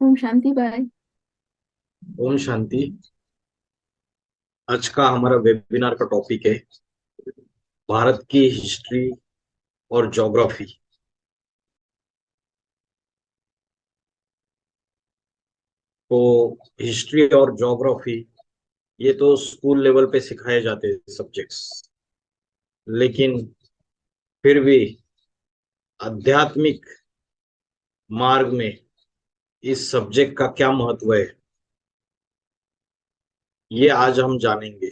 ओम शांति भाई। ओम शांति। आज का हमारा वेबिनार का टॉपिक है भारत की हिस्ट्री और ज्योग्राफी। तो हिस्ट्री और ज्योग्राफी ये तो स्कूल लेवल पे सिखाए जाते हैं सब्जेक्ट्स, लेकिन फिर भी आध्यात्मिक मार्ग में इस सब्जेक्ट का क्या महत्व है, ये आज हम जानेंगे।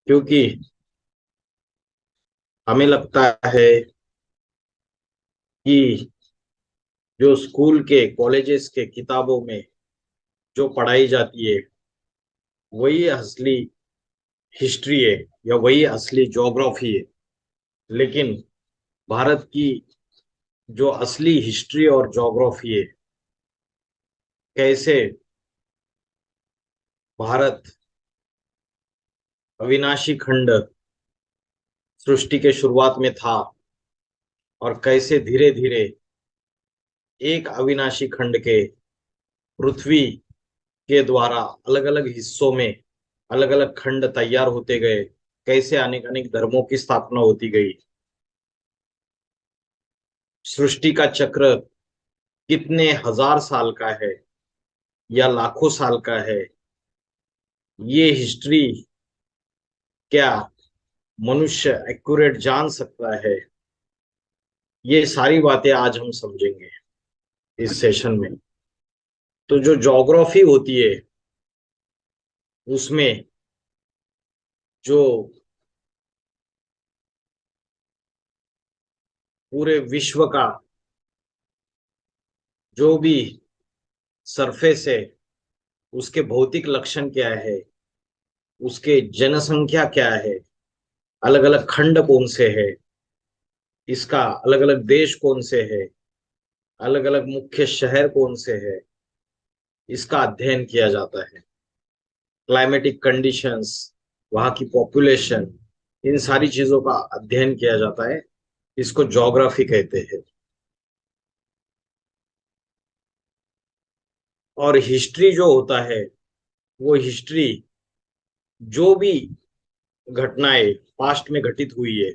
क्योंकि हमें लगता है कि जो स्कूल के कॉलेजेस के किताबों में जो पढ़ाई जाती है वही असली हिस्ट्री है या वही असली ज्योग्राफी है। लेकिन भारत की जो असली हिस्ट्री और ज्योग्राफी है, कैसे भारत अविनाशी खंड सृष्टि के शुरुआत में था और कैसे धीरे धीरे एक अविनाशी खंड के पृथ्वी के द्वारा अलग अलग हिस्सों में अलग अलग खंड तैयार होते गए, कैसे अनेक अनेक धर्मों की स्थापना होती गई, सृष्टि का चक्र कितने हजार साल का है या लाखों साल का है, ये हिस्ट्री क्या मनुष्य एक्यूरेट जान सकता है, ये सारी बातें आज हम समझेंगे इस सेशन में। तो जो ज्योग्राफी होती है उसमें जो पूरे विश्व का जो भी सरफेस है उसके भौतिक लक्षण क्या है, उसके जनसंख्या क्या है, अलग अलग खंड कौन से है, इसका अलग अलग देश कौन से है, अलग अलग मुख्य शहर कौन से है, इसका अध्ययन किया जाता है। क्लाइमेटिक कंडीशंस, वहाँ की पॉपुलेशन, इन सारी चीजों का अध्ययन किया जाता है। इसको ज्योग्राफी कहते हैं। और हिस्ट्री जो होता है वो हिस्ट्री जो भी घटनाएं पास्ट में घटित हुई है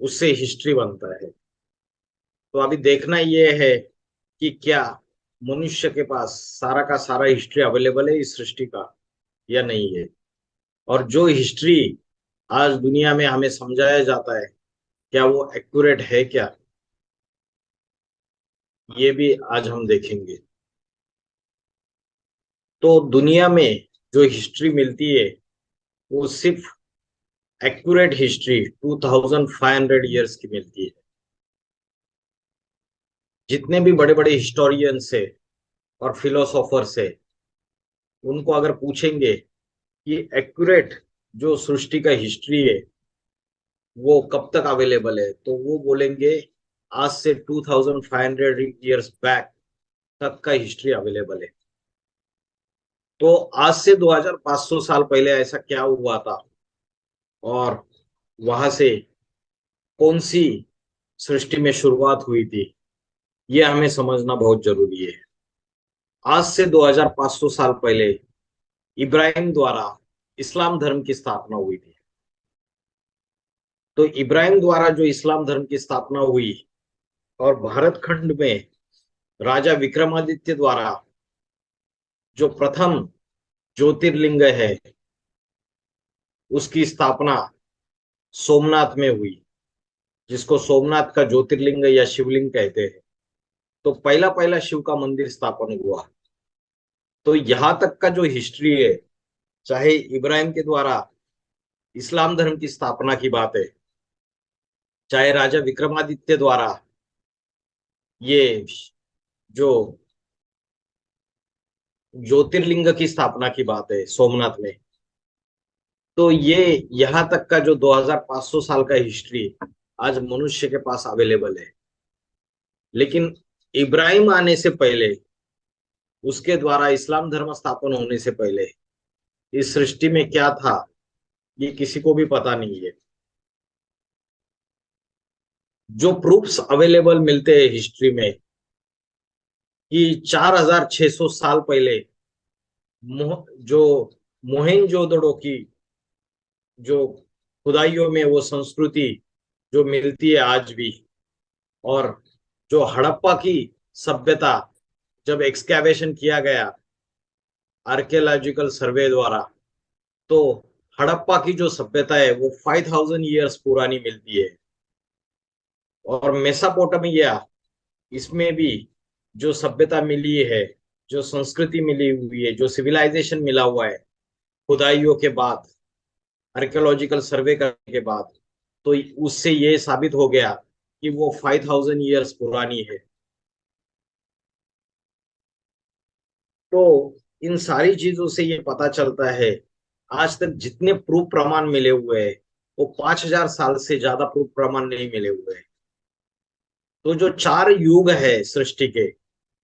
उससे हिस्ट्री बनता है। तो अभी देखना ये है कि क्या मनुष्य के पास सारा का सारा हिस्ट्री अवेलेबल है इस सृष्टि का या नहीं है। और जो हिस्ट्री आज दुनिया में हमें समझाया जाता है, क्या वो एक्यूरेट है क्या, ये भी आज हम देखेंगे। तो दुनिया में जो हिस्ट्री मिलती है वो सिर्फ एक्यूरेट हिस्ट्री 2500 ईयर्स की मिलती है। जितने भी बड़े बड़े हिस्टोरियंस है और फिलोसोफर्स है, उनको अगर पूछेंगे कि एक्यूरेट जो सृष्टि का हिस्ट्री है वो कब तक अवेलेबल है, तो वो बोलेंगे आज से 2500 ईयर्स बैक तक का हिस्ट्री अवेलेबल है। तो आज से 2500 साल पहले ऐसा क्या हुआ था और वहां से कौन सी सृष्टि में शुरुआत हुई थी, ये हमें समझना बहुत जरूरी है। आज से 2500 साल पहले इब्राहिम द्वारा इस्लाम धर्म की स्थापना हुई थी। तो इब्राहिम द्वारा जो इस्लाम धर्म की स्थापना हुई और भारत खंड में राजा विक्रमादित्य द्वारा जो प्रथम ज्योतिर्लिंग है उसकी स्थापना सोमनाथ में हुई, जिसको सोमनाथ का ज्योतिर्लिंग या शिवलिंग कहते हैं। तो पहला पहला शिव का मंदिर स्थापन हुआ। तो यहां तक का जो हिस्ट्री है, चाहे इब्राहिम के द्वारा इस्लाम धर्म की स्थापना की बात है, चाहे राजा विक्रमादित्य द्वारा ये जो ज्योतिर्लिंग की स्थापना की बात है सोमनाथ में, तो ये यहाँ तक का जो 2500 साल का हिस्ट्री आज मनुष्य के पास अवेलेबल है। लेकिन इब्राहिम आने से पहले, उसके द्वारा इस्लाम धर्म स्थापन होने से पहले इस सृष्टि में क्या था ये किसी को भी पता नहीं है। जो प्रूफ्स अवेलेबल मिलते हैं हिस्ट्री में कि 4600 साल पहले जो मोहेंजोदड़ो की जो खुदाइयों में वो संस्कृति जो मिलती है आज भी, और जो हड़प्पा की सभ्यता जब एक्सकैवेशन किया गया आर्कियोलॉजिकल सर्वे द्वारा, तो हड़प्पा की जो सभ्यता है वो 5000 ईयर्स पुरानी मिलती है। और मेसोपोटामिया, इसमें भी जो सभ्यता मिली है, जो संस्कृति मिली हुई है, जो सिविलाइजेशन मिला हुआ है खुदाइयों के बाद, आर्कियोलॉजिकल सर्वे करने के बाद, तो उससे ये साबित हो गया कि वो 5000 ईयर्स पुरानी है। तो इन सारी चीजों से ये पता चलता है, आज तक जितने प्रूफ प्रमाण मिले हुए हैं वो 5000 साल से ज्यादा प्रूफ प्रमाण नहीं मिले हुए हैं। तो जो चार युग है सृष्टि के,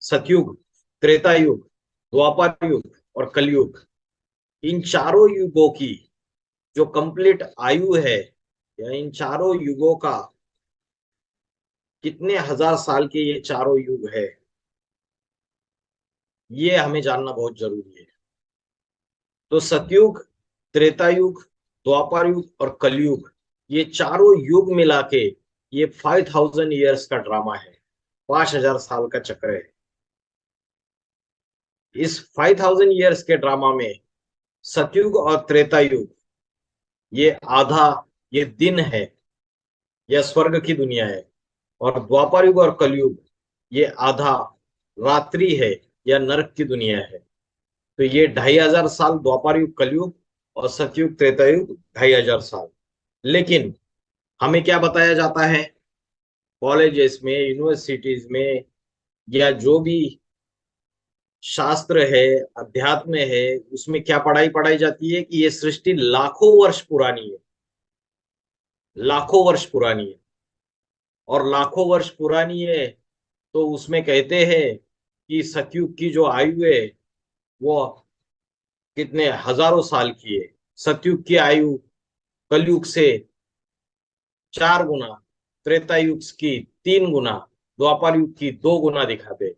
सतयुग, त्रेता युग, द्वापर युग और कलयुग, इन चारों युगों की जो कंप्लीट आयु है, या इन चारों युगों का कितने हजार साल के ये चारों युग है, ये हमें जानना बहुत जरूरी है। तो सतयुग, त्रेता युग, द्वापर युग और कलयुग, ये चारों युग मिला के ये 5000 ईयर्स का ड्रामा है, 5000 साल का चक्र है। इस 5000 ईयर्स के ड्रामा में सतयुग और त्रेता युग, ये आधा, ये दिन है या स्वर्ग की दुनिया है, और द्वापर युग और कलयुग ये आधा रात्रि है या नरक की दुनिया है। तो ये 2500 साल द्वापर युग कलयुग, और सतयुग त्रेता युग 2500 साल। लेकिन हमें क्या बताया जाता है कॉलेजेस में, यूनिवर्सिटीज में, या जो भी शास्त्र है, अध्यात्म है, उसमें क्या पढ़ाई पढ़ाई जाती है कि ये सृष्टि लाखों वर्ष पुरानी है, लाखों वर्ष पुरानी है। और लाखों वर्ष पुरानी है तो उसमें कहते हैं कि सतयुग की जो आयु है वो कितने हजारों साल की है, सतयुग की आयु कलयुग से 4 गुना, त्रेता युग की 3 गुना, द्वापर युग की 2 गुना दिखाते।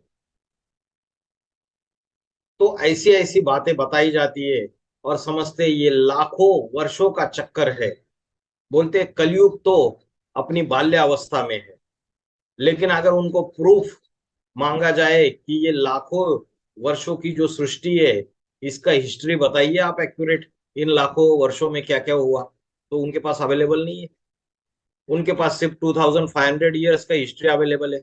तो ऐसी ऐसी बातें बताई जाती है और समझते ये लाखों वर्षों का चक्कर है। बोलते कलयुग तो अपनी बाल्यावस्था में है। लेकिन अगर उनको प्रूफ मांगा जाए कि ये लाखों वर्षों की जो सृष्टि है, इसका हिस्ट्री बताइए आप एक्यूरेट, इन लाखों वर्षों में क्या क्या हुआ, तो उनके पास अवेलेबल नहीं है। उनके पास सिर्फ 2500 ईयर्स का हिस्ट्री अवेलेबल है।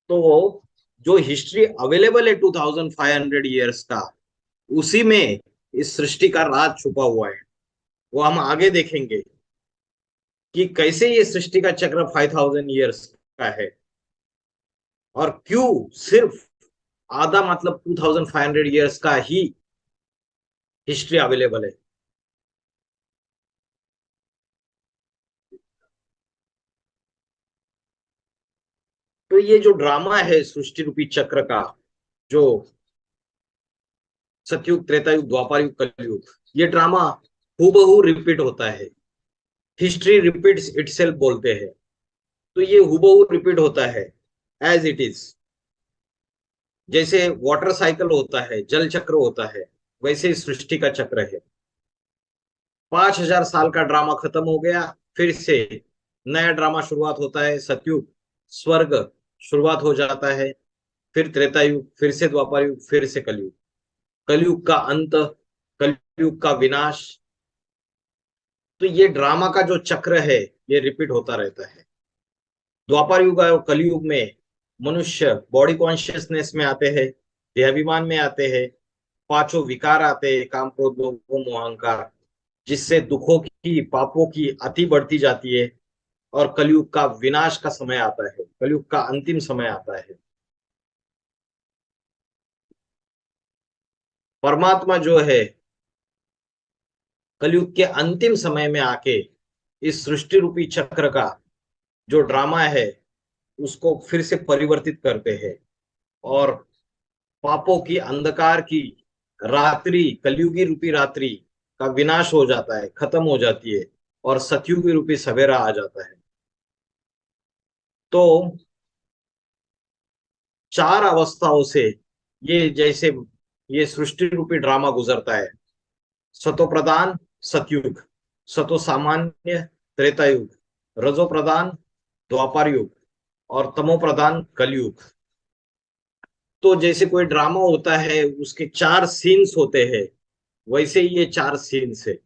तो वो जो हिस्ट्री अवेलेबल है 2500 ईयर्स का, उसी में इस सृष्टि का राज छुपा हुआ है। वो हम आगे देखेंगे कि कैसे ये सृष्टि का चक्र 5000 ईयर्स का है, और क्यों सिर्फ आधा, मतलब 2500 ईयर्स का ही हिस्ट्री अवेलेबल है। तो ये जो ड्रामा है सृष्टि रूपी चक्र का, जो सतयुग, त्रेता युग, द्वापर युग, कलयुग, ये ड्रामा हूबहू रिपीट होता है। हिस्ट्री रिपीट्स इटसेल्फ बोलते हैं। तो ये हूबहू रिपीट होता है एज इट इज। जैसे वाटर साइकिल होता है, जल चक्र होता है, वैसे ही सृष्टि का चक्र है। 5000 साल का ड्रामा खत्म हो गया, फिर से नया ड्रामा शुरुआत होता है। सतयुग, स्वर्ग शुरुआत हो जाता है, फिर त्रेता युग, फिर से द्वापर युग, फिर से कलयुग, कलयुग का अंत, कलयुग का विनाश। तो ये ड्रामा का जो चक्र है ये रिपीट होता रहता है। द्वापर युग और कलयुग में मनुष्य बॉडी कॉन्शियसनेस में आते हैं, देहाभिमान में आते हैं, पांचों विकार आते हैं, काम, क्रोध, लोभ, मोह, अहंकार, जिससे दुखों की, पापों की अति बढ़ती जाती है। और कलयुग का विनाश का समय आता है, कलयुग का अंतिम समय आता है। परमात्मा जो है कलयुग के अंतिम समय में आके इस सृष्टि रूपी चक्र का जो ड्रामा है उसको फिर से परिवर्तित करते हैं, और पापों की, अंधकार की रात्रि, कलयुगी रूपी रात्रि का विनाश हो जाता है, खत्म हो जाती है, और सतयुगी रूपी सवेरा आ जाता है। तो चार अवस्थाओं से ये जैसे ये सृष्टि रूपी ड्रामा गुजरता है। सतो प्रधान सतयुग, सतो सामान्य त्रेता युग, रजो प्रधान द्वापर युग, और तमो प्रधान कलयुग। तो जैसे कोई ड्रामा होता है उसके चार सीन्स होते हैं, वैसे ही ये चार सीन्स है।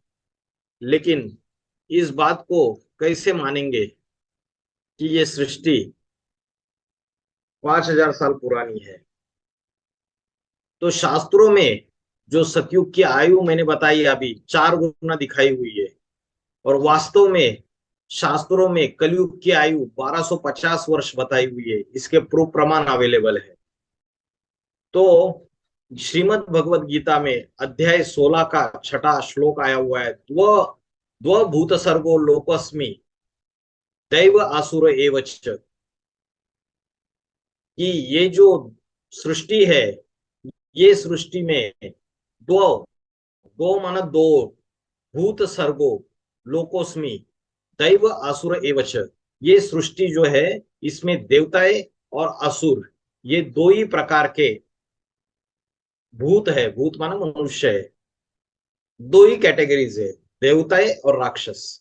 लेकिन इस बात को कैसे मानेंगे कि ये सृष्टि 5,000 साल पुरानी है? तो शास्त्रों में जो सतयुग की आयु मैंने बताई अभी 4 गुना दिखाई हुई है, और वास्तव में शास्त्रों में कलयुग की आयु 1250 वर्ष बताई हुई है। इसके प्रूफ प्रमाण अवेलेबल है। तो श्रीमद् भगवत गीता में अध्याय 16 का छठा श्लोक आया हुआ है, द्व द्व भूत सर्गो लोकस्मि दैव आसुर एवच। कि ये जो सृष्टि है, ये सृष्टि में दो, दो माना दो, भूत सर्गो लोकोस्मि दैव आसुर एवच। ये सृष्टि जो है, इसमें देवताएं और असुर, ये दो ही प्रकार के भूत है। भूत माना मनुष्य है। दो ही कैटेगरीज है, देवताएं और राक्षस।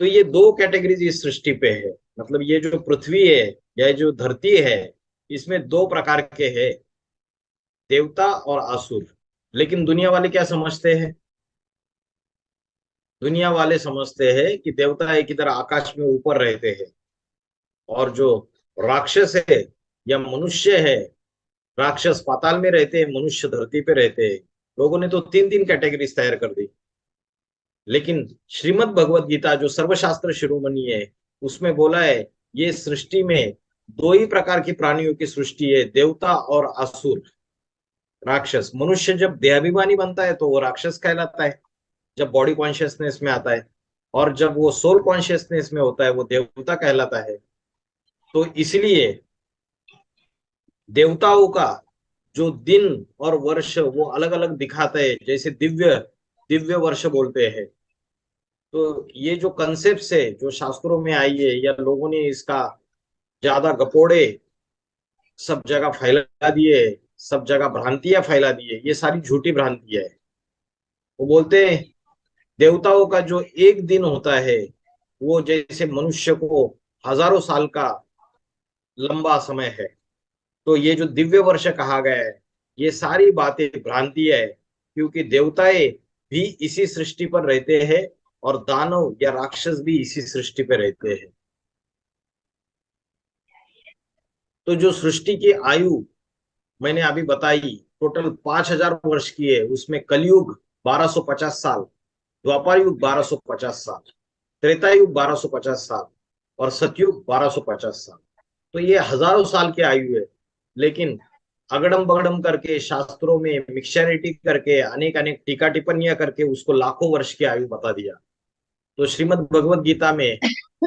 तो ये दो कैटेगरीज इस सृष्टि पे है। मतलब ये जो पृथ्वी है या जो धरती है, इसमें दो प्रकार के हैं, देवता और असुर। लेकिन दुनिया वाले क्या समझते हैं? दुनिया वाले समझते हैं कि देवता एक इधर आकाश में ऊपर रहते हैं, और जो राक्षस है या मनुष्य है, राक्षस पाताल में रहते हैं, मनुष्य धरती पे रहते हैं। लोगों ने तो तीन तीन कैटेगरीज तैयार कर दी। लेकिन श्रीमद् भगवत गीता जो सर्वशास्त्र शिरोमणि है, उसमें बोला है ये सृष्टि में दो ही प्रकार की प्राणियों की सृष्टि है, देवता और असुर, राक्षस। मनुष्य जब देहाभिमानी बनता है तो वो राक्षस कहलाता है, जब बॉडी कॉन्शियसनेस में आता है। और जब वो सोल कॉन्शियसनेस में होता है, वो देवता कहलाता है। तो इसलिए देवताओं का जो दिन और वर्ष वो अलग अलग दिखाते हैं, जैसे दिव्य दिव्य वर्ष बोलते हैं। तो ये जो कंसेप्ट है जो शास्त्रों में आई है, या लोगों ने इसका ज्यादा गपोड़े सब जगह फैला दिए, सब जगह भ्रांतियां फैला दी है, ये सारी झूठी भ्रांतियां है। वो बोलते हैं देवताओं का जो एक दिन होता है, वो जैसे मनुष्य को हजारों साल का लंबा समय है। तो ये जो दिव्य वर्ष कहा गया है, ये सारी बातें भ्रांति है, क्योंकि देवताएं भी इसी सृष्टि पर रहते हैं, और दानव या राक्षस भी इसी सृष्टि पर रहते हैं। तो जो सृष्टि की आयु मैंने अभी बताई, टोटल 5,000 वर्ष की है। उसमें कलयुग 1250 साल, द्वापर युग 1250 साल, त्रेता युग 1250 साल, और सतयुग 1250 साल। तो ये हजारों साल की आयु है। लेकिन अगड़म बगड़म करके शास्त्रों में मिक्सचरिटी करके अनेक अनेक टीका टिप्पणियां करके उसको लाखों वर्ष की आयु बता दिया। तो श्रीमद् भगवत गीता में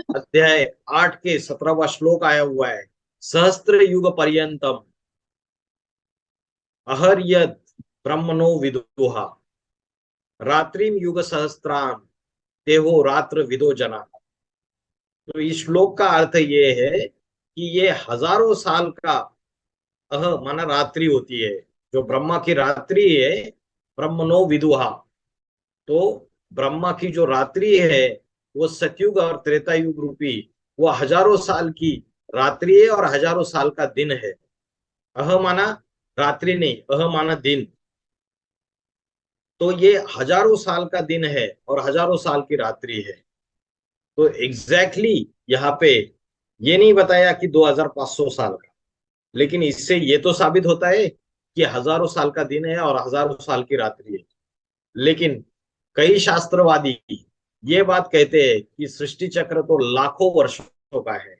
अध्याय 8 के 17वां श्लोक आया हुआ है, सहस्त्र युग पर्यंतम अहर्यद ब्रह्मणो विदुहा रात्रिम युग सहस्त्राम तेहो रात्र विदो जना। तो इस श्लोक का अर्थ ये है कि ये हजारों साल का अह माना रात्रि होती है, जो ब्रह्मा की रात्रि है, ब्रह्मनो विदुहा। तो ब्रह्मा की जो रात्रि है, वो सतयुग और त्रेता युग रूपी, वो हजारों साल की रात्रि है और हजारों साल का दिन है। अह माना रात्रि नहीं, अह माना दिन। तो ये हजारों साल का दिन है और हजारों साल की रात्रि है। तो एग्जैक्टली यहाँ पे ये नहीं बताया कि 2,500 साल का, लेकिन इससे ये तो साबित होता है कि हजारों साल का दिन है और हजारों साल की रात्रि है। लेकिन कई शास्त्रवादी ये बात कहते हैं कि सृष्टि चक्र तो लाखों वर्षों का है,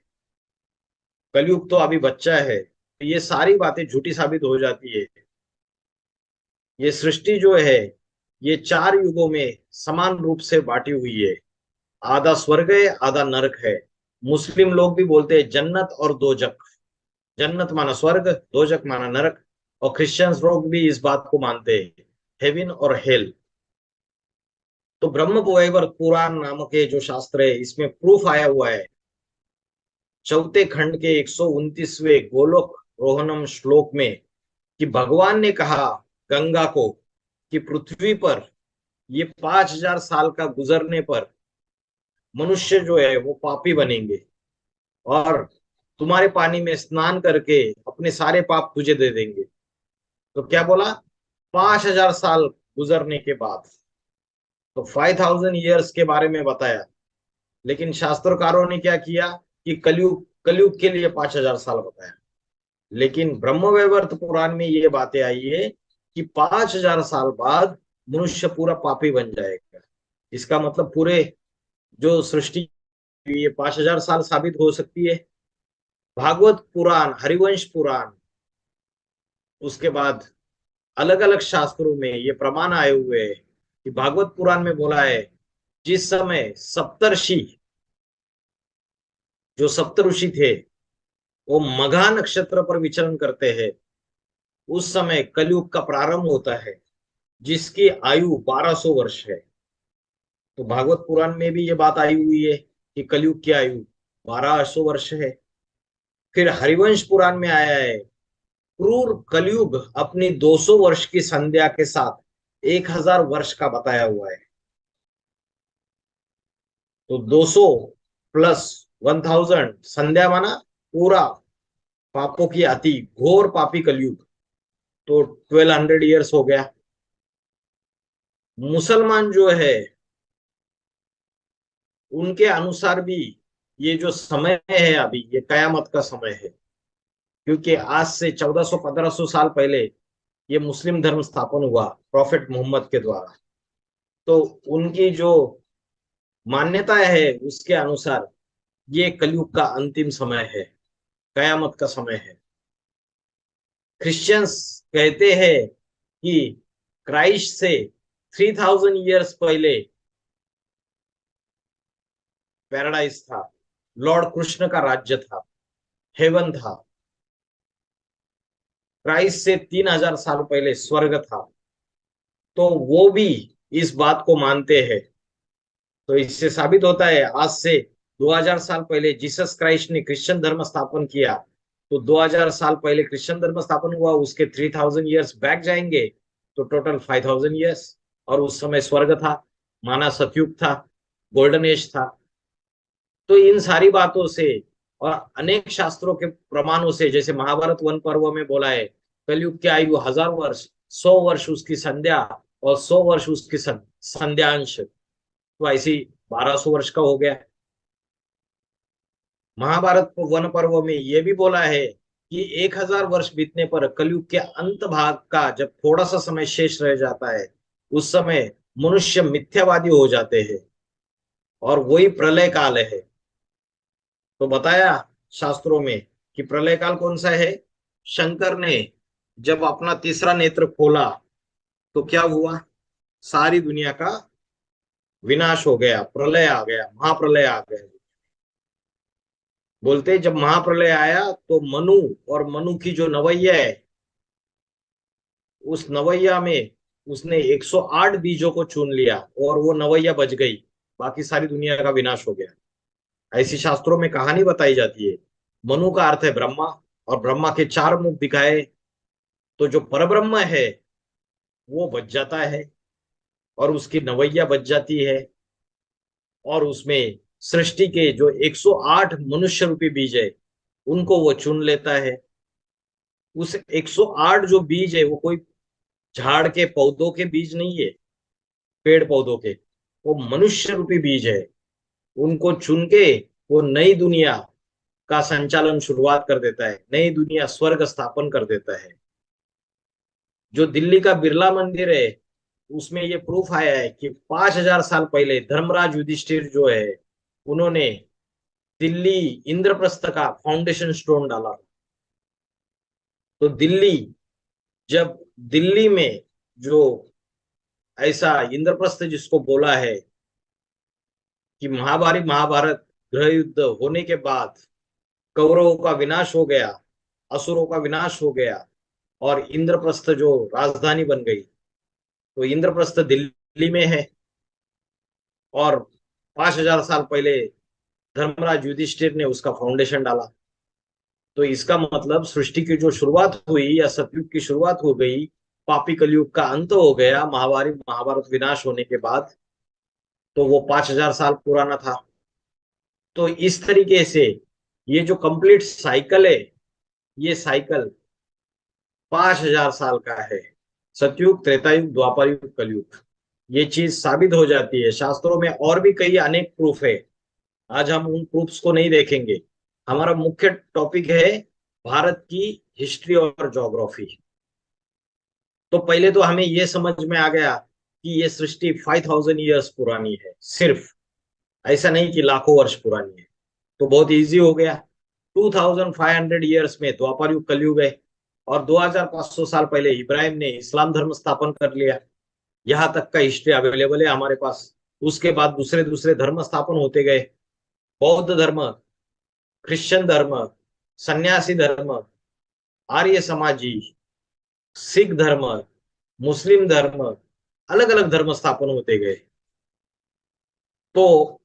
कलयुग तो अभी बच्चा है। तो ये सारी बातें झूठी साबित हो जाती है। ये सृष्टि जो है, ये चार युगों में समान रूप से बांटी हुई है। आधा स्वर्ग है, आधा नरक है। मुस्लिम लोग भी बोलते हैं जन्नत और दोजक। जन्नत माना स्वर्ग, दोजक माना नरक। और क्रिश्चियंस लोग भी इस बात को मानते हैं, हेवन और हेल। तो ब्रह्म वैवर्त पुराण नामक ये जो शास्त्र है, इसमें प्रूफ आया हुआ है चौथे खंड के 129वें गोलोक रोहनम श्लोक में कि भगवान ने कहा गंगा को कि पृथ्वी पर ये 5,000 साल का गुजरने पर मनुष्य जो है वो पापी बनेंगे, और तुम्हारे पानी में स्नान करके अपने सारे पाप तुझे दे देंगे। तो क्या बोला? 5,000 साल गुजरने के बाद। तो 5,000 ईयर्स के बारे में बताया। लेकिन शास्त्रकारों ने क्या किया कि कलयुग कलयुग के लिए 5,000 साल बताया। लेकिन ब्रह्मवैवर्त पुराण में ये बातें आई है कि 5,000 साल बाद मनुष्य पूरा पापी बन जाएगा। इसका मतलब पूरे जो सृष्टि, ये 5,000 साल साबित हो सकती है। भागवत पुराण, हरिवंश पुराण, उसके बाद अलग अलग शास्त्रों में ये प्रमाण आए हुए हैं कि भागवत पुराण में बोला है जिस समय सप्तर्षि, जो सप्तऋषि थे, वो मघा नक्षत्र पर विचरण करते हैं, उस समय कलयुग का प्रारंभ होता है, जिसकी आयु 1,200 वर्ष है। तो भागवत पुराण में भी ये बात आई हुई है कि कलयुग की आयु 1,200 वर्ष है। फिर हरिवंश पुराण में आया है क्रूर कलयुग अपनी 200 वर्ष की संध्या के साथ 1,000 वर्ष का बताया हुआ है। तो 200 प्लस 1,000 संध्या माना पूरा पापों की अति घोर पापी कलयुग। तो 1,200 ईयर्स हो गया। मुसलमान जो है उनके अनुसार भी ये जो समय है अभी, ये कयामत का समय है, क्योंकि आज से 1,400-1,500 साल पहले ये मुस्लिम धर्म स्थापन हुआ प्रॉफेट मोहम्मद के द्वारा। तो उनकी जो मान्यता है उसके अनुसार ये कलयुग का अंतिम समय है, कयामत का समय है। क्रिश्चियंस कहते हैं कि क्राइस्ट से 3,000 ईयर्स पहले पैराडाइज था, लॉर्ड कृष्ण का राज्य था, हेवन था। क्राइस्ट से 3,000 साल पहले स्वर्ग था। तो वो भी इस बात को मानते हैं। तो इससे साबित होता है आज से 2,000 साल पहले जीसस क्राइस्ट ने क्रिश्चियन धर्म स्थापन किया, तो 2,000 साल पहले क्रिश्चियन धर्म स्थापन हुआ, उसके 3,000 ईयर्स बैक जाएंगे तो टोटल 5,000 ईयर्स। और उस समय स्वर्ग था, माना सतयुग था, गोल्डन एज था। तो इन सारी बातों से और अनेक शास्त्रों के प्रमाणों से, जैसे महाभारत वन पर्व में बोला है कलयुग की आयु 1,000 वर्ष, 100 वर्ष उसकी संध्या और 100 वर्ष उसकी संध्यांश, तो ऐसी 1,200 वर्ष का हो गया। महाभारत वन पर्व में यह भी बोला है कि 1,000 वर्ष बीतने पर कलयुग के अंत भाग का जब थोड़ा सा समय शेष रह जाता है, उस समय मनुष्य मिथ्यावादी हो जाते हैं, और वही प्रलय काल है। तो बताया शास्त्रों में कि प्रलय काल कौन सा है। शंकर ने जब अपना तीसरा नेत्र खोला तो क्या हुआ? सारी दुनिया का विनाश हो गया, प्रलय आ गया, महाप्रलय आ गया। बोलते जब महाप्रलय आया तो मनु, और मनु की जो नवैया है, उस नवैया में उसने 108 बीजों को चुन लिया और वो नवैया बच गई, बाकी सारी दुनिया का विनाश हो गया। ऐसी शास्त्रों में कहानी बताई जाती है। मनु का अर्थ है ब्रह्मा, और ब्रह्मा के 4 मुख दिखाए तो जो परब्रह्म है वो बच जाता है, और उसकी नवैया बच जाती है, और उसमें सृष्टि के जो 108 मनुष्य रूपी बीज है उनको वो चुन लेता है। उस 108 जो बीज है वो कोई झाड़ के पौधों के बीज नहीं है, पेड़ पौधों के, वो मनुष्य रूपी बीज है। उनको चुन के वो नई दुनिया का संचालन शुरुआत कर देता है, नई दुनिया स्वर्ग स्थापन कर देता है। जो दिल्ली का बिरला मंदिर है उसमें ये प्रूफ आया है कि 5,000 साल पहले धर्मराज युधिष्ठिर जो है उन्होंने दिल्ली इंद्रप्रस्थ का फाउंडेशन स्टोन डाला। तो दिल्ली, जब दिल्ली में जो ऐसा इंद्रप्रस्थ जिसको बोला है कि महाभारत गृह युद्ध होने के बाद कौरवों का विनाश हो गया, असुरों का विनाश हो गया, और इंद्रप्रस्थ जो राजधानी बन गई, तो इंद्रप्रस्थ दिल्ली में है। और 5,000 साल पहले धर्मराज युधिष्ठिर ने उसका फाउंडेशन डाला। तो इसका मतलब सृष्टि की जो शुरुआत हुई या सतयुग की शुरुआत हो गई, पापी कलयुग का अंत हो गया महाभारत विनाश होने के बाद, तो वो 5,000 साल पुराना था। तो इस तरीके से ये जो कंप्लीट साइकिल है, ये साइकिल 5,000 साल का है। सतयुग, त्रेतायुग, द्वापर युग, कलयुग। ये चीज साबित हो जाती है शास्त्रों में, और भी कई अनेक प्रूफ है। आज हम उन प्रूफ्स को नहीं देखेंगे। हमारा मुख्य टॉपिक है भारत की हिस्ट्री और ज्योग्राफी। तो पहले तो हमें यह समझ में आ गया कि ये सृष्टि 5,000 ईयर्स पुरानी है सिर्फ, ऐसा नहीं कि लाखों वर्ष पुरानी है। तो बहुत इजी हो गया। 2,500 ईयर्स में द्वापर युग, कलयुग है। और 2,500 साल पहले इब्राहिम ने इस्लाम धर्म स्थापन कर लिया। यहाँ तक का हिस्ट्री अवेलेबल है हमारे पास। उसके बाद दूसरे दूसरे धर्म स्थापन होते गए। बौद्ध धर्म, क्रिश्चियन धर्म, सन्यासी धर्म, आर्य समाजी, सिख धर्म, मुस्लिम धर्म, अलग अलग धर्म स्थापन होते गए। तो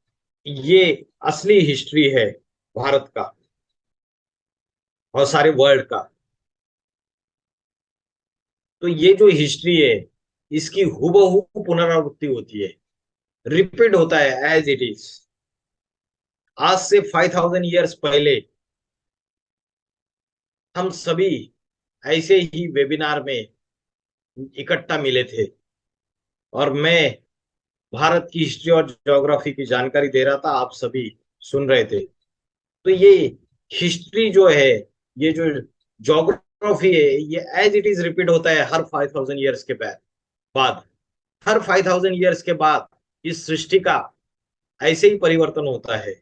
ये असली हिस्ट्री है भारत का और सारे वर्ल्ड का। तो ये जो हिस्ट्री है, इसकी हुबहू पुनरावृत्ति होती है, रिपीट होता है एज इट इज। आज से 5,000 ईयर्स पहले हम सभी ऐसे ही वेबिनार में इकट्ठा मिले थे, और मैं भारत की हिस्ट्री और ज्योग्राफी की जानकारी दे रहा था, आप सभी सुन रहे थे। तो ये हिस्ट्री जो है, ये जो ज्योग्राफी है, ये एज इट इज रिपीट होता है हर 5,000 ईयर्स के बाद। हर 5,000 ईयर्स के बाद इस सृष्टि का ऐसे ही परिवर्तन होता है।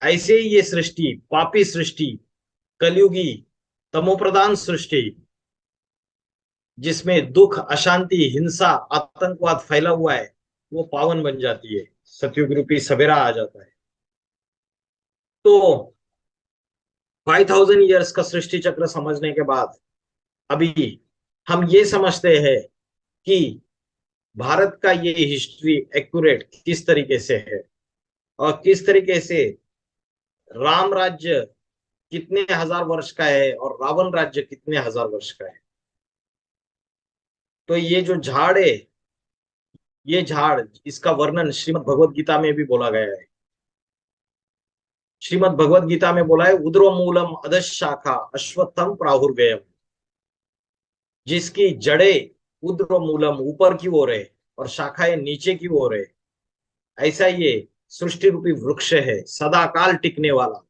ऐसे ही ये सृष्टि, पापी सृष्टि, कलयुगी तमोप्रधान सृष्टि, जिसमें दुख, अशांति, हिंसा, आतंकवाद फैला हुआ है, वो पावन बन जाती है। सतयुग रूपी सवेरा आ जाता है। तो 5,000 ईयर्स का सृष्टि चक्र समझने के बाद अभी हम ये समझते हैं कि भारत का ये हिस्ट्री एक्यूरेट किस तरीके से है, और किस तरीके से राम राज्य कितने हजार वर्ष का है और रावण राज्य कितने हजार वर्ष का है। तो ये जो झाड़ है, ये झाड़, इसका वर्णन श्रीमद् भगवत गीता में भी बोला गया है। श्रीमद् भगवत गीता में बोला है, उद्रो मूलम अधश शाखा अश्वत्थम प्राहुर्व्ययम। जिसकी जड़ें उद्र मूलम ऊपर की ओर है और शाखाएं नीचे की ओर है, ऐसा ये सृष्टि रूपी वृक्ष है, सदाकाल टिकने वाला,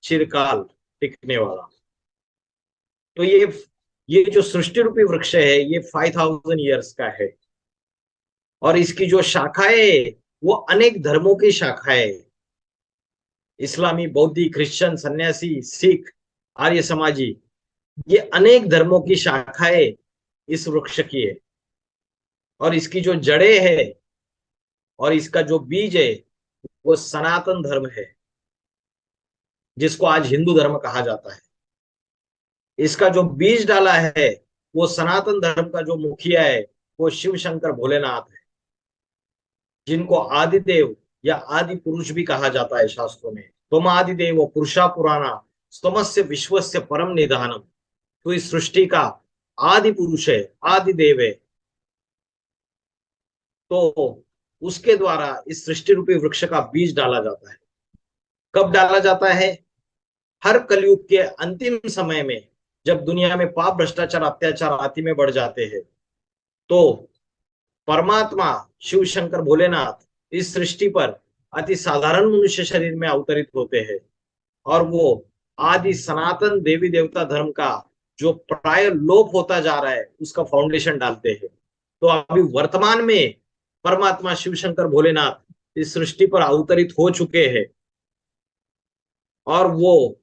चिरकाल टिकने वाला। तो ये जो सृष्टि रूपी वृक्ष है, ये 5,000 ईयर्स का है। और इसकी जो शाखाएं, वो अनेक धर्मों की शाखाएं, इस्लामी, बौद्धि, क्रिश्चियन, सन्यासी, सिख, आर्य समाजी, ये अनेक धर्मों की शाखाएं इस वृक्ष की है। और इसकी जो जड़ें है और इसका जो बीज है, वो सनातन धर्म है, जिसको आज हिंदू धर्म कहा जाता है। इसका जो बीज डाला है, वो सनातन धर्म का जो मुखिया है, वो शिव शंकर भोलेनाथ है, जिनको आदिदेव या आदि पुरुष भी कहा जाता है शास्त्रों में। तुम आदिदेव पुरुषा पुराना, स्तमस्य विश्वस्य परम निधानम। तो इस सृष्टि का आदि पुरुष है, आदि देव है। तो उसके द्वारा इस सृष्टि रूपी वृक्ष का बीज डाला जाता है। कब डाला जाता है? हर कलयुग के अंतिम समय में, जब दुनिया में पाप, भ्रष्टाचार, अत्याचार अति में बढ़ जाते हैं, तो परमात्मा शिव शंकर भोलेनाथ इस सृष्टि पर अति साधारण मनुष्य शरीर में अवतरित होते हैं, और वो आदि सनातन देवी देवता धर्म का जो प्राय लोप होता जा रहा है, उसका फाउंडेशन डालते हैं। तो अभी वर्तमान में परमात्मा शिव शंकर भोलेनाथ इस सृष्टि पर अवतरित हो चुके हैं, और वो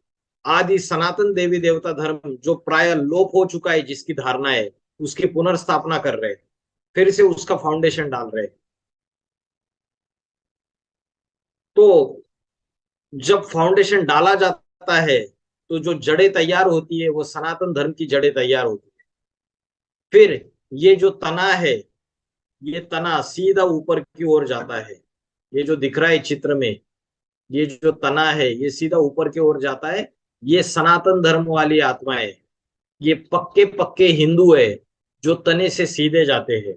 आदि सनातन देवी देवता धर्म जो प्राय लोप हो चुका है, जिसकी धारणा है, उसकी पुनर्स्थापना कर रहे हैं, फिर से उसका फाउंडेशन डाल रहे हैं। तो जब फाउंडेशन डाला जाता है, तो जो जड़ें तैयार होती है, वो सनातन धर्म की जड़ें तैयार होती है। फिर ये जो तना है, ये तना सीधा ऊपर की ओर जाता है। ये जो दिख रहा है चित्र में, ये जो तना है ये सीधा ऊपर की ओर जाता है। ये सनातन धर्म वाली आत्मा है। ये पक्के पक्के हिंदू है जो तने से सीधे जाते हैं।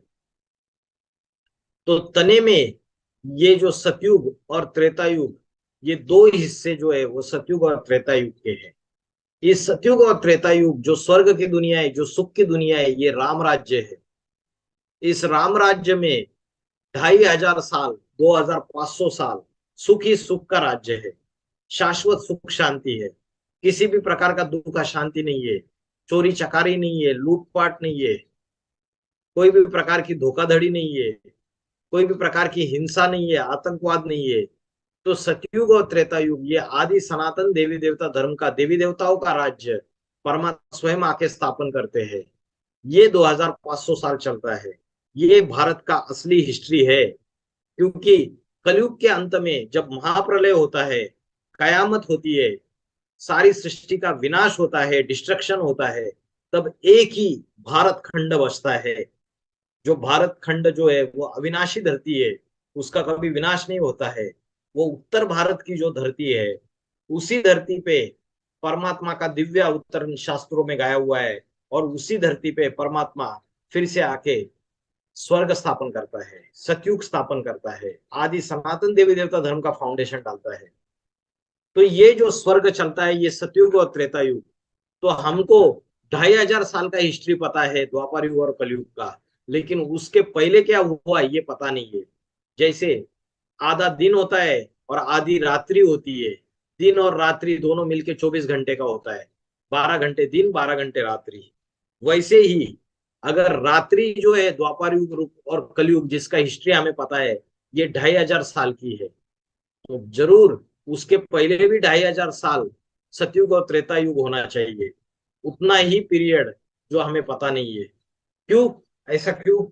तो तने में ये जो सतयुग और त्रेता युग, ये दो हिस्से जो है वो सतयुग और त्रेता युग के हैं। इस सतयुग और त्रेता युग जो स्वर्ग की दुनिया है, जो सुख की दुनिया है, ये राम राज्य है। इस राम राज्य में 2500 साल, 2500 साल सुख ही सुख का राज्य है। शाश्वत सुख शांति है। किसी भी प्रकार का दुख का शांति नहीं है। चोरी चकारी नहीं है, लूटपाट नहीं है, कोई भी प्रकार की धोखाधड़ी नहीं है, कोई भी प्रकार की हिंसा नहीं है, आतंकवाद नहीं है। तो सतयुग और त्रेता युग ये आदि सनातन देवी देवता धर्म का, देवी देवताओं का राज्य परमात्मा स्वयं आके स्थापन करते हैं। ये 2500 साल चलता है। ये भारत का असली हिस्ट्री है। क्योंकि कलयुग के अंत में जब महाप्रलय होता है, कयामत होती है, सारी सृष्टि का विनाश होता है, डिस्ट्रक्शन होता है, तब एक ही भारत खंड बचता है। जो भारत खंड जो है वो अविनाशी धरती है, उसका कभी विनाश नहीं होता है। वो उत्तर भारत की जो धरती है, उसी धरती पे परमात्मा का दिव्य अवतरण शास्त्रों में गाया हुआ है। और उसी धरती पे परमात्मा फिर से आके स्वर्ग स्थापन करता है, सतयुग स्थापन करता है, आदि सनातन देवी देवता धर्म का फाउंडेशन डालता है। तो ये जो स्वर्ग चलता है ये सतयुग और त्रेता युग। तो हमको 2500 साल का हिस्ट्री पता है द्वापर युग और कलयुग का, लेकिन उसके पहले क्या हुआ ये पता नहीं है। जैसे आधा दिन होता है और आधी रात्रि होती है। दिन और रात्रि दोनों मिलके 24 घंटे का होता है। 12 घंटे दिन, 12 घंटे रात्रि। वैसे ही अगर रात्रि जो है द्वापर युग और कलयुग जिसका हिस्ट्री हमें पता है, ये 2500 साल की है। तो जरूर उसके पहले भी 2500 साल सतयुग और त्रेता युग होना चाहिए। उतना ही पीरियड जो हमें पता नहीं है। क्यों? ऐसा क्यों?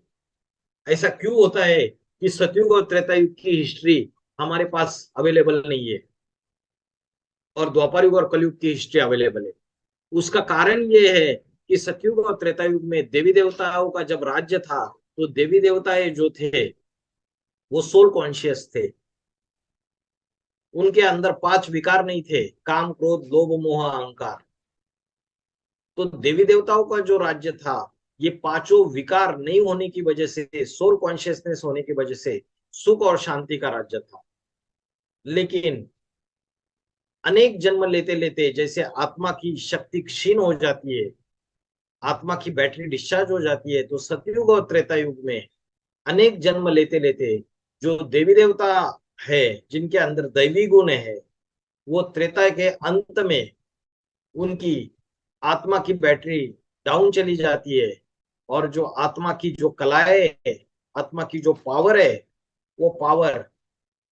ऐसा क्यों होता है कि सतयुग और त्रेता युग की हिस्ट्री हमारे पास अवेलेबल नहीं है और द्वापर युग और कलयुग की हिस्ट्री अवेलेबल है? उसका कारण ये है कि सतयुग और त्रेता युग में देवी देवताओं का जब राज्य था, तो देवी देवताएं जो थे वो सोल कॉन्शियस थे। उनके अंदर 5 विकार नहीं थे, काम क्रोध लोभ मोह अहंकार। तो देवी देवताओं का जो राज्य था, ये पांचों विकार नहीं होने की वजह से, सोल कॉन्शियसनेस होने की वजह से सुख और शांति का राज्य था। लेकिन अनेक जन्म लेते लेते जैसे आत्मा की शक्ति क्षीण हो जाती है, आत्मा की बैटरी डिस्चार्ज हो जाती है, तो सतयुग और त्रेता युग में अनेक जन्म लेते लेते जो देवी देवता है, जिनके अंदर दैवी गुण है, वो त्रेता के अंत में उनकी आत्मा की बैटरी डाउन चली जाती है। और जो आत्मा की जो कलाएं है, आत्मा की जो पावर है, वो पावर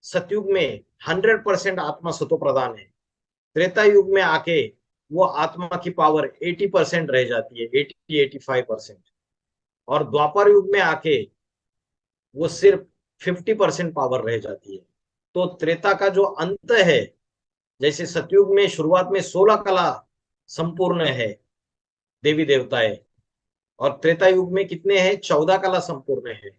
सतयुग में 100% आत्मा सतो प्रधान है। त्रेता युग में आके वो आत्मा की पावर 80% रह जाती है, 80-85%। और द्वापर युग में आके वो सिर्फ 50% पावर रह जाती है। तो त्रेता का जो अंत है, जैसे सतयुग में शुरुआत में 16 कला संपूर्ण है, देवी देवताएं, और त्रेता युग में कितने हैं? 14 कला संपूर्ण है।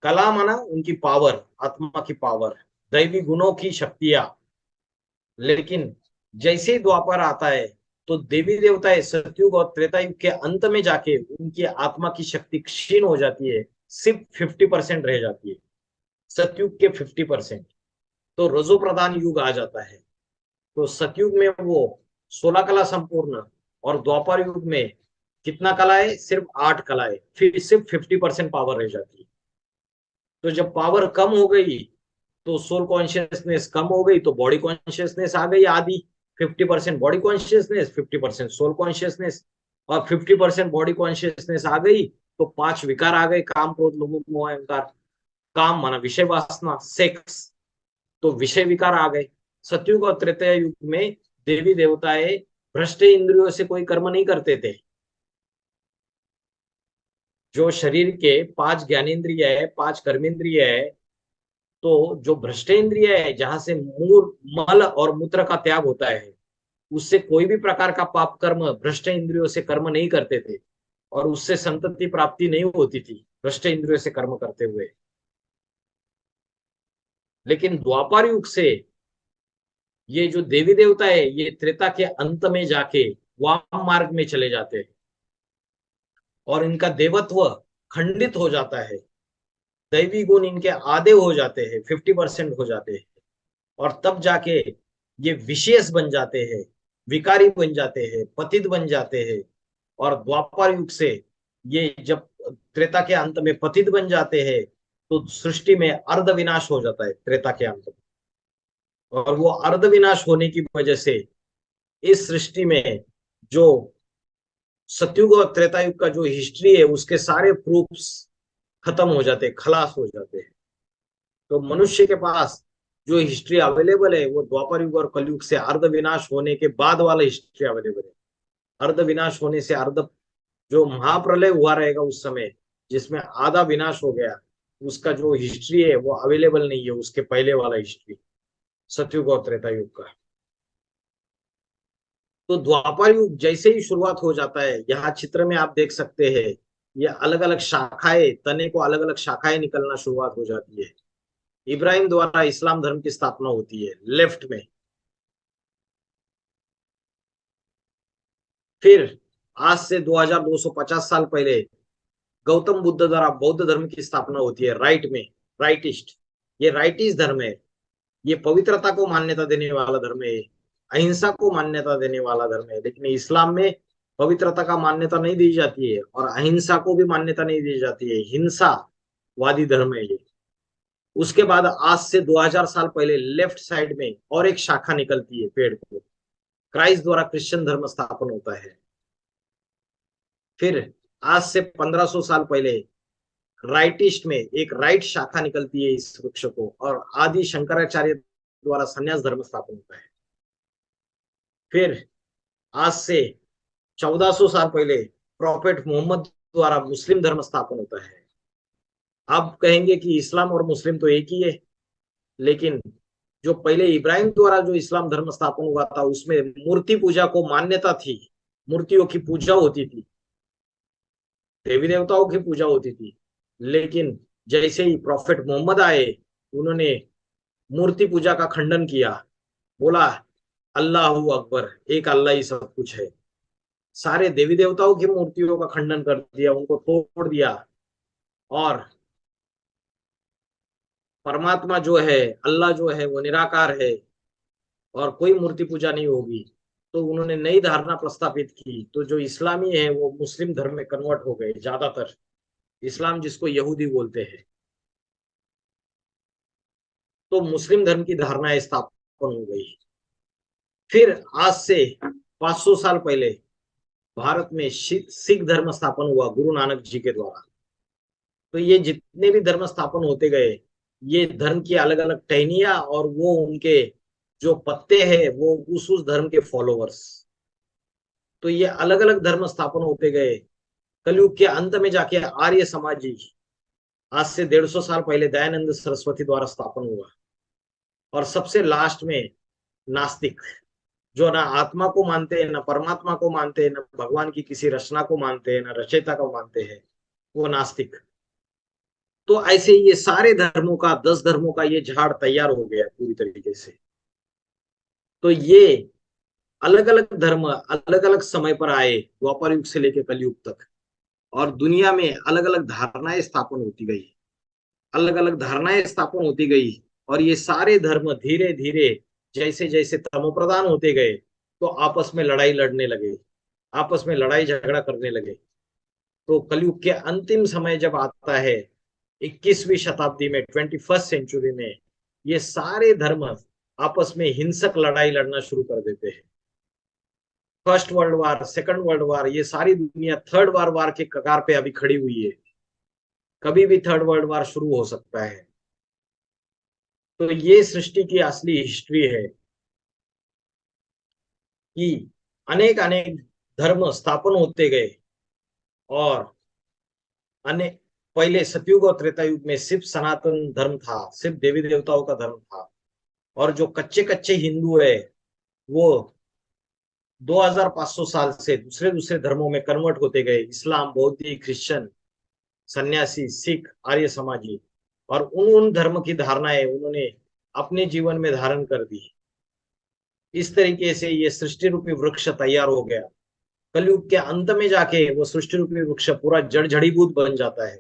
कला माना उनकी पावर, आत्मा की पावर, दैवी गुणों की शक्तियां। लेकिन जैसे ही द्वापर आता है, तो देवी देवताएं सतयुग और त्रेता युग के अंत में जाके उनकी आत्मा की शक्ति क्षीण हो जाती है, सिर्फ 50% रह जाती है, सतयुग के 50%। तो रजो प्रधान युग आ जाता है। तो सतयुग में वो 16 कला संपूर्ण, और द्वापर युग में कितना कला है? सिर्फ 8 कला है, फिर सिर्फ 50% पावर रह जाती है। तो जब पावर कम हो गई, तो सोल कॉन्शियसनेस कम हो गई, तो बॉडी कॉन्शियसनेस आ गई आदि। 50% बॉडी कॉन्शियसनेस, 50% सोल कॉन्शियसनेस। और 50% बॉडी कॉन्शियसनेस आ गई, तो 5 विकार आ गए, काम क्रोध लोभ मोह अहंकार। काम माना विषय वासना, सेक्स, तो विषय विकार आ गए। सतयुग और त्रेता युग में देवी देवताएं भ्रष्ट इंद्रियों से कोई कर्म नहीं करते थे। जो शरीर के 5 ज्ञानेन्द्रिय है, 5 कर्मेंद्रिय है, तो जो भ्रष्टेंद्रिय है, जहां से मूल मल और मूत्र का त्याग होता है, उससे कोई भी प्रकार का पाप कर्म भ्रष्ट इंद्रियों से कर्म नहीं करते थे। और उससे संतति प्राप्ति नहीं होती थी भ्रष्ट इंद्रियों से कर्म करते हुए। लेकिन द्वापर युग से ये जो देवी देवता है ये त्रेता के अंत में जाके वाम मार्ग में चले जाते हैं और इनका देवत्व खंडित हो जाता है। दैवी गुण इनके आधे हो जाते हैं, 50% हो जाते हैं। और तब जाके ये विशेष बन जाते हैं, विकारी बन जाते हैं, पतित बन जाते हैं। और द्वापर युग से ये जब त्रेता के अंत में पतित बन जाते हैं तो सृष्टि में अर्ध विनाश हो जाता है त्रेता के अंत में। और वो अर्ध विनाश होने की वजह से इस सृष्टि में जो सतयुग और त्रेता युग का जो हिस्ट्री है उसके सारे प्रूफ्स खत्म हो जाते हैं, खलास हो जाते हैं। तो मनुष्य के पास जो हिस्ट्री अवेलेबल है वो द्वापर युग और कलयुग से अर्ध विनाश होने के बाद वाला हिस्ट्री अवेलेबल है। अर्ध विनाश होने से अर्ध जो महाप्रलय हुआ रहेगा उस समय जिसमें आधा विनाश हो गया, उसका जो हिस्ट्री है वो अवेलेबल नहीं है, उसके पहले वाला हिस्ट्री सतयुग और त्रेता युग का। तो द्वापर युग जैसे ही शुरुआत हो जाता है, यहाँ चित्र में आप देख सकते हैं ये अलग अलग शाखाएं, तने को अलग अलग शाखाएं निकलना शुरुआत हो जाती है। इब्राहिम द्वारा इस्लाम धर्म की स्थापना होती है लेफ्ट में। फिर आज से 2250 साल पहले गौतम बुद्ध द्वारा बौद्ध धर्म की स्थापना होती है राइट में, राइटिस्ट। ये राइटिस्ट धर्म है, ये पवित्रता को मान्यता देने वाला धर्म है, अहिंसा को मान्यता देने वाला धर्म है। लेकिन इस्लाम में पवित्रता का मान्यता नहीं दी जाती है और अहिंसा को भी मान्यता नहीं दी जाती है, हिंसावादी धर्म है ये। उसके बाद आज से 2000 साल पहले लेफ्ट साइड में और एक शाखा निकलती है पेड़ को, क्राइस्ट द्वारा क्रिश्चियन धर्म स्थापन होता है। फिर आज से 1500 साल पहले राइटिस्ट में एक राइट शाखा निकलती है इस वृक्ष को, और आदि शंकराचार्य द्वारा संन्यास धर्म स्थापन होता है। फिर आज से 1400 साल पहले प्रॉफेट मोहम्मद द्वारा मुस्लिम धर्म स्थापन होता है। आप कहेंगे कि इस्लाम और मुस्लिम तो एक ही है, लेकिन जो पहले इब्राहिम द्वारा जो इस्लाम धर्म स्थापन हुआ था उसमें मूर्ति पूजा को मान्यता थी, मूर्तियों की पूजा होती थी, देवी देवताओं की पूजा होती थी। लेकिन जैसे ही प्रॉफेट मोहम्मद आए उन्होंने मूर्ति पूजा का खंडन किया, बोला अल्लाह अकबर, एक अल्लाह ही सब कुछ है। सारे देवी देवताओं की मूर्तियों का खंडन कर दिया, उनको तोड़ दिया, और परमात्मा जो है, अल्लाह जो है वो निराकार है और कोई मूर्ति पूजा नहीं होगी। तो उन्होंने नई धारणा प्रस्तापित की, तो जो इस्लामी है वो मुस्लिम धर्म में कन्वर्ट हो गए ज्यादातर, इस्लाम जिसको यहूदी बोलते हैं। तो मुस्लिम धर्म की धारणाएं स्थापन हो गई। फिर आज से 500 साल पहले भारत में सिख धर्म स्थापन हुआ गुरु नानक जी के द्वारा। तो ये जितने भी धर्म स्थापन होते गए, ये धर्म की अलग अलग टहनियां और वो उनके जो पत्ते हैं वो उस धर्म के फॉलोवर्स। तो ये अलग अलग धर्म स्थापन होते गए। कलयुग के अंत में जाके आर्य समाज जी आज से 150 साल पहले दयानंद सरस्वती द्वारा स्थापन हुआ। और सबसे लास्ट में नास्तिक, जो ना आत्मा को मानते हैं, ना परमात्मा को मानते हैं, ना भगवान की किसी रचना को मानते हैं, ना रचयिता को मानते हैं, वो नास्तिक। तो ऐसे ये सारे धर्मों का, 10 धर्मों का ये झाड़ तैयार हो गया पूरी तरीके से। तो ये अलग अलग धर्म अलग अलग समय पर आए, द्वापर युग से लेकर कलयुग तक, और दुनिया में अलग अलग धारणाएं स्थापन होती गई, अलग अलग धारणाएं स्थापन होती गई। और ये सारे धर्म धीरे धीरे जैसे जैसे तमोप्रधान होते गए तो आपस में लड़ाई लड़ने लगे, आपस में लड़ाई झगड़ा करने लगे। तो कलयुग के अंतिम समय जब आता है 21वीं शताब्दी में, 21st सेंचुरी में, ये सारे धर्म आपस में हिंसक लड़ाई लड़ना शुरू कर देते हैं। First world war, second world war, ये सारी दुनिया थर्ड वर्ल्ड वार के कगार पे अभी खड़ी हुई है। कभी भी थर्ड वर्ल्ड वार शुरू हो सकता है। तो ये सृष्टि की असली हिस्ट्री है कि अनेक अनेक धर्म स्थापन होते गए, और अनेक पहले सतयुग और त्रेता युग में सिर्फ सनातन धर्म था, सिर्फ देवी देवताओं का धर्म था। और जो कच्चे कच्चे हिंदू है वो 2500 साल से दूसरे दूसरे धर्मों में कन्वर्ट होते गए, इस्लाम, बौद्ध, क्रिश्चियन, सन्यासी, सिख, आर्य समाजी। और उन उन धर्म की धारणाएं उन्होंने अपने जीवन में धारण कर दी। इस तरीके से ये सृष्टि रूपी वृक्ष तैयार हो गया। कलयुग के अंत में जाके वो सृष्टि रूपी वृक्ष पूरा जड़ जड़ीबूट बन जाता है।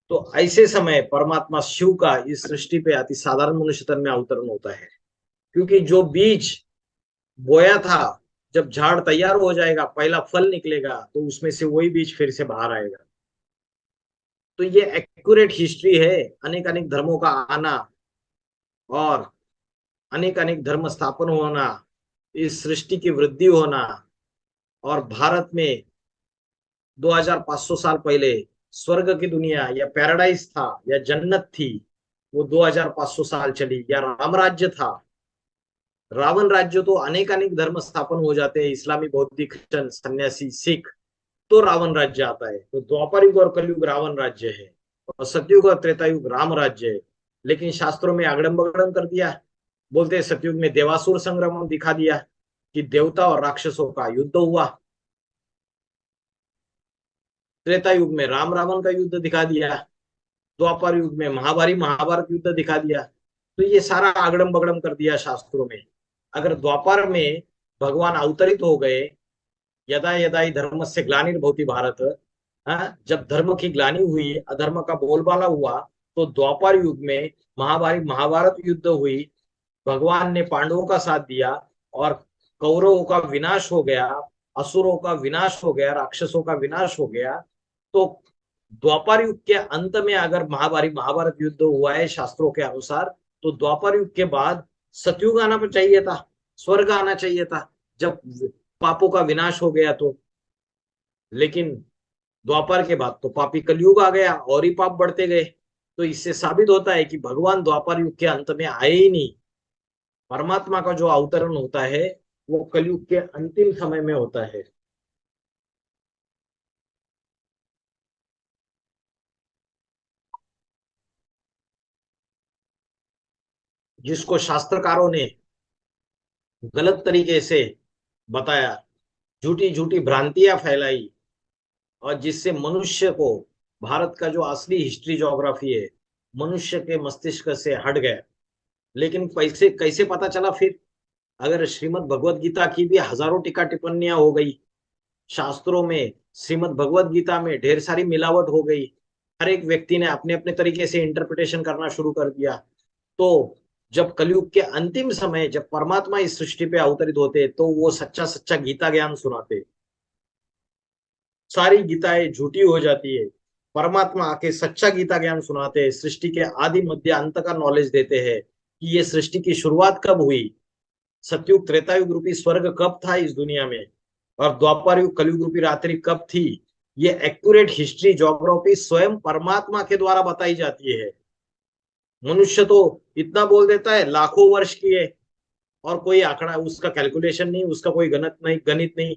तो ऐसे समय परमात्मा शिव का इस सृष्टि पे अति साधारण मनुष्य तन में अवतरण होता है। क्योंकि जो बीज बोया था, जब झाड़ तैयार हो जाएगा, पहला फल निकलेगा, तो उसमें से वही बीज फिर से बाहर आएगा। तो ये एक्यूरेट हिस्ट्री है। अनेक अनेक धर्मों का आना और अनेक अनेक धर्म स्थापन होना, इस सृष्टि की वृद्धि होना, और भारत में 2500 साल पहले स्वर्ग की दुनिया या पैराडाइज था या जन्नत थी, वो 2500 साल चली। या राम राज्य था, रावण राज्य, तो अनेक अनेक धर्म स्थापन हो जाते हैं, इस्लामी, बौद्धिक, क्रिश्चन, सन्यासी, सिख, तो रावण राज्य आता है। तो द्वापर युग और कलयुग रावण राज्य है, और सतयुग और त्रेता युग राम राज्य है। लेकिन शास्त्रों में अगड़म बगड़म कर दिया। बोलते हैं सतयुग में देवासुर संग्राम दिखा दिया कि देवता और राक्षसों का युद्ध हुआ। त्रेता युग में राम रावण का युद्ध दिखा दिया। द्वापर युग में महाभारी महाभारत युद्ध दिखा दिया। तो ये सारा अगड़म बगड़म कर दिया शास्त्रों में। अगर द्वापर में भगवान अवतरित हो गए, यदा यदा ही धर्म से ग्लानिर्भवति भारत, हाँ, जब धर्म की ग्लानि हुई, अधर्म का बोलबाला हुआ, तो द्वापर युग में महाभारी महाभारत युद्ध हुई, भगवान ने पांडवों का साथ दिया, और कौरवों का विनाश हो गया, असुरों का विनाश हो गया, राक्षसों का विनाश हो गया। तो द्वापर युग के अंत में अगर महाभारी महाभारत युद्ध हुआ है शास्त्रों के अनुसार, तो द्वापर युग के बाद सतयुग आना चाहिए था, स्वर्ग आना चाहिए था, जब पापों का विनाश हो गया तो। लेकिन द्वापर के बाद तो पापी कलयुग आ गया, और ही पाप बढ़ते गए। तो इससे साबित होता है कि भगवान द्वापर युग के अंत में आए ही नहीं। परमात्मा का जो अवतरण होता है वो कलयुग के अंतिम समय में होता है। जिसको शास्त्रकारों ने गलत तरीके से बताया, झूठी झूठी भ्रांतियां फैलाई, और जिससे मनुष्य को, भारत का जो असली हिस्ट्री ज्योग्राफी है, मनुष्य के मस्तिष्क से हट गया। लेकिन कैसे कैसे पता चला फिर? अगर श्रीमद् भगवत गीता की भी हजारों टीका टिप्पणियां हो गई, शास्त्रों में, श्रीमद् भगवत गीता में ढेर सारी मिलावट हो गई, हर एक व्यक्ति ने अपने अपने तरीके से इंटरप्रिटेशन करना शुरू कर दिया। तो जब कलयुग के अंतिम समय, जब परमात्मा इस सृष्टि पे अवतरित होते, तो वो सच्चा सच्चा गीता ज्ञान सुनाते। सारी गीताएं झूठी हो जाती है। परमात्मा आके सच्चा गीता ज्ञान सुनाते हैं, सृष्टि के आदि मध्य अंत का नॉलेज देते हैं कि ये सृष्टि की शुरुआत कब हुई, सतयुग त्रेता युग रूपी स्वर्ग कब था इस दुनिया में, और द्वापर युग कलयुग रूपी रात्रि कब थी। ये एक्यूरेट हिस्ट्री ज्योग्राफी स्वयं परमात्मा के द्वारा बताई जाती है। मनुष्य तो इतना बोल देता है लाखों वर्ष की है, और कोई आंकड़ा, उसका कैलकुलेशन नहीं, उसका कोई गणित नहीं।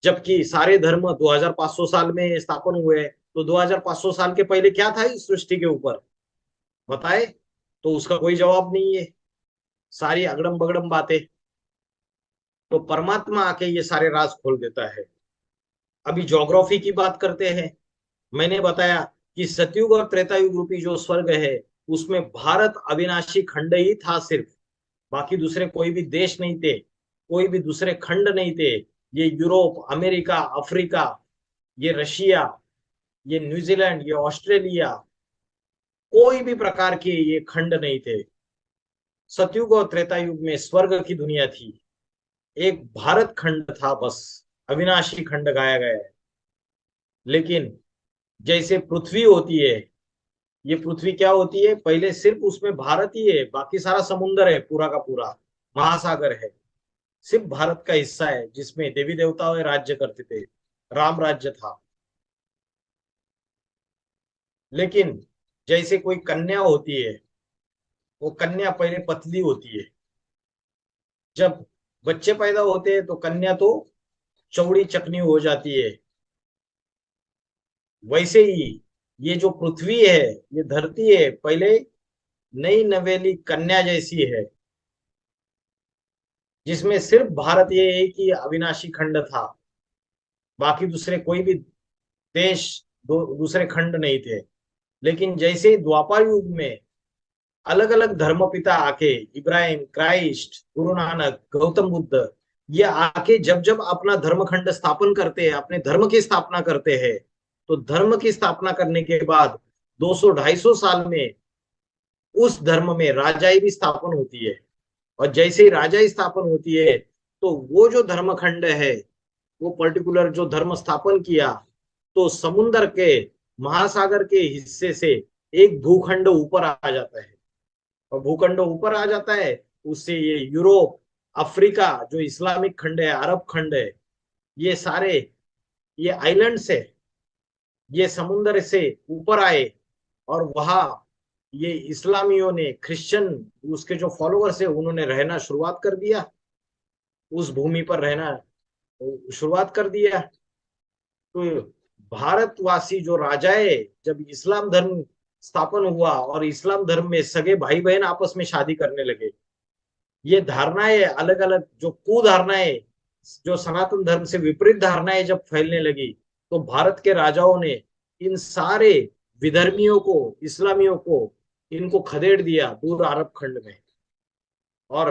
जबकि सारे धर्म 2500 साल में स्थापन हुए हैं, तो 2500 साल के पहले क्या था इस सृष्टि के ऊपर, बताए? तो उसका कोई जवाब नहीं है, सारी अगड़म बगड़म बातें। तो परमात्मा आके ये सारे राज खोल देता है। अभी ज्योग्राफी की बात करते हैं। मैंने बताया कि सतयुग और त्रेता युग रूपी जो स्वर्ग है, उसमें भारत अविनाशी खंड ही था सिर्फ। बाकी दूसरे कोई भी देश नहीं थे, कोई भी दूसरे खंड नहीं थे। ये यूरोप, अमेरिका, अफ्रीका, ये रशिया, ये न्यूजीलैंड, ये ऑस्ट्रेलिया, कोई भी प्रकार के ये खंड नहीं थे। सतयुग और त्रेता युग में स्वर्ग की दुनिया थी, एक भारत खंड था बस, अविनाशी खंड गाया गया है। लेकिन जैसे पृथ्वी होती है, ये पृथ्वी क्या होती है, पहले सिर्फ उसमें भारत ही है, बाकी सारा समुंदर है, पूरा का पूरा महासागर है। सिर्फ भारत का हिस्सा है जिसमें देवी देवता राज्य करते थे, राम राज्य था। लेकिन जैसे कोई कन्या होती है, वो कन्या पहले पतली होती है, जब बच्चे पैदा होते हैं तो कन्या तो चौड़ी चकनी हो जाती है। वैसे ही ये जो पृथ्वी है, ये धरती है, पहले नई नवेली कन्या जैसी है, जिसमें सिर्फ भारत ये है कि अविनाशी खंड था, बाकी दूसरे कोई भी देश, दूसरे खंड नहीं थे। लेकिन जैसे ही द्वापर युग में अलग अलग धर्म पिता आके, इब्राहिम, क्राइस्ट, गुरु नानक, गौतम बुद्ध, ये आके जब जब अपना धर्मखंड स्थापन करते हैं, अपने धर्म की स्थापना करते हैं, तो धर्म की स्थापना करने के बाद 200-250 साल में उस धर्म में राजाई भी स्थापन होती है। और जैसे ही राजाई स्थापन होती है, तो वो जो धर्मखंड है, वो पर्टिकुलर जो धर्म स्थापन किया, तो समुन्दर के, महासागर के हिस्से से एक भूखंड ऊपर आ जाता है। और भूखंड ऊपर आ जाता है, उससे ये यूरोप, अफ्रीका, जो इस्लामिक खंड है, अरब खंड है, ये सारे, ये आइलैंड्स है, ये समुन्दर से ऊपर आए। और वहां ये इस्लामियों ने, क्रिश्चियन, उसके जो फॉलोअर्स है, उन्होंने रहना शुरुआत कर दिया, उस भूमि पर रहना शुरुआत कर दिया। तो भारतवासी जो राजाए, जब इस्लाम धर्म स्थापन हुआ और इस्लाम धर्म में सगे भाई बहन आपस में शादी करने लगे, ये धारणाएं अलग अलग, जो कुधारणाएं, जो सनातन धर्म से विपरीत धारणाएं जब फैलने लगी, तो भारत के राजाओं ने इन सारे विधर्मियों को, इस्लामियों को, इनको खदेड़ दिया दूर अरब खंड में। और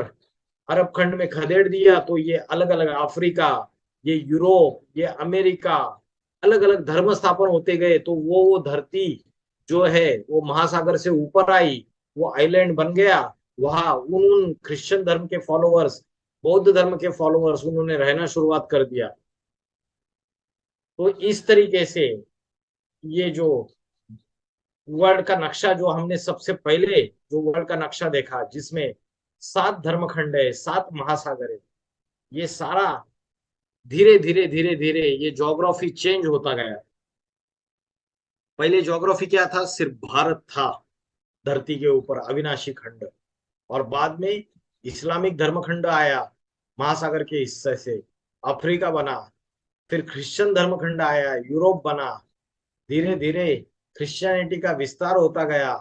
अरब खंड में खदेड़ दिया, तो ये अलग अलग अफ्रीका, ये यूरोप, ये अमेरिका, अलग अलग धर्म स्थापन होते गए। तो वो धरती जो है, वो महासागर से ऊपर आई, वो आइलैंड बन गया। वहां उन क्रिश्चियन धर्म के फॉलोअर्स, बौद्ध धर्म के फॉलोअर्स, उन्होंने रहना शुरुआत कर दिया। तो इस तरीके से ये जो वर्ल्ड का नक्शा, जो हमने सबसे पहले जो वर्ल्ड का नक्शा देखा, जिसमें 7 धर्मखंड है, 7 महासागर है, ये सारा धीरे धीरे धीरे धीरे ये ज्योग्राफी चेंज होता गया। पहले ज्योग्राफी क्या था? सिर्फ भारत था धरती के ऊपर, अविनाशी खंड। और बाद में इस्लामिक धर्मखंड आया महासागर के हिस्से से, अफ्रीका बना। फिर क्रिश्चियन धर्मखंड आया, यूरोप बना। धीरे धीरे क्रिश्चियनिटी का विस्तार होता गया।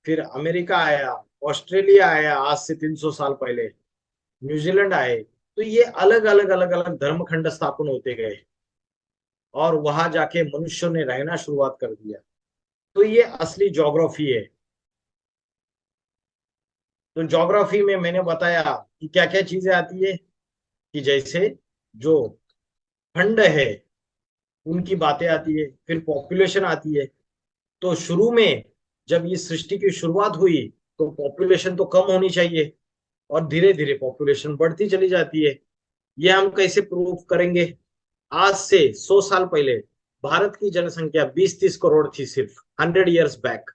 फिर अमेरिका आया, ऑस्ट्रेलिया आया आज से 300 साल पहले, न्यूजीलैंड आए। तो ये अलग अलग अलग अलग धर्मखंड स्थापन होते गए, और वहां जाके मनुष्यों ने रहना शुरुआत कर दिया। तो ये असली ज्योग्राफी है। तो ज्योग्राफी में मैंने बताया कि क्या क्या चीजें आती है, कि जैसे जो खंड है उनकी बातें आती है, फिर पॉपुलेशन आती है। तो शुरू में जब ये सृष्टि की शुरुआत हुई, तो पॉपुलेशन तो कम होनी चाहिए, और धीरे धीरे पॉपुलेशन बढ़ती चली जाती है। ये हम कैसे प्रूव करेंगे? आज से 100 साल पहले भारत की जनसंख्या 20-30 करोड़ थी, सिर्फ 100 ईयर्स बैक।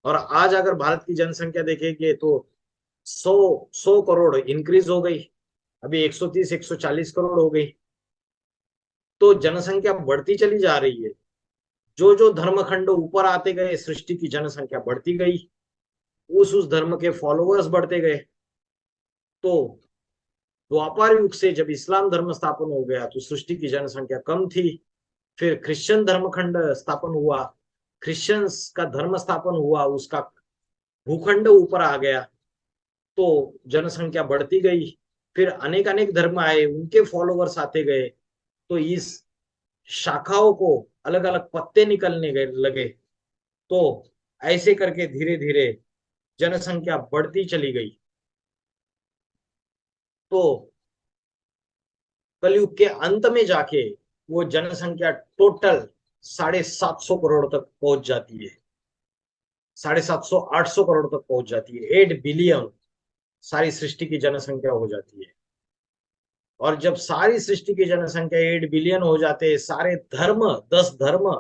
और आज अगर भारत की जनसंख्या देखेंगे, तो 100 करोड़ इंक्रीज हो गई, अभी 130-140 करोड़ हो गई। तो जनसंख्या बढ़ती चली जा रही है। जो जो धर्मखंड ऊपर आते गए, सृष्टि की जनसंख्या बढ़ती गई, उस धर्म के फॉलोअर्स बढ़ते गए। तो द्वापर युग से जब इस्लाम धर्म स्थापन हो गया, तो सृष्टि की जनसंख्या कम थी। फिर क्रिश्चियन धर्मखंड स्थापन हुआ, क्रिश्चियंस का धर्म स्थापन हुआ, उसका भूखंड ऊपर आ गया, तो जनसंख्या बढ़ती गई। फिर अनेक अनेक धर्म आए, उनके फॉलोअर्स आते गए, तो इस शाखाओं को अलग अलग पत्ते निकलने गए लगे। तो ऐसे करके धीरे धीरे जनसंख्या बढ़ती चली गई। तो कलयुग के अंत में जाके वो जनसंख्या टोटल 750 करोड़ तक पहुंच जाती है। 750-800 करोड़ तक पहुंच जाती है। 8 बिलियन सारी सृष्टि की जनसंख्या हो जाती है। और जब सारी सृष्टि की जनसंख्या 8 बिलियन हो जाते हैं, सारे धर्म, 10 धर्म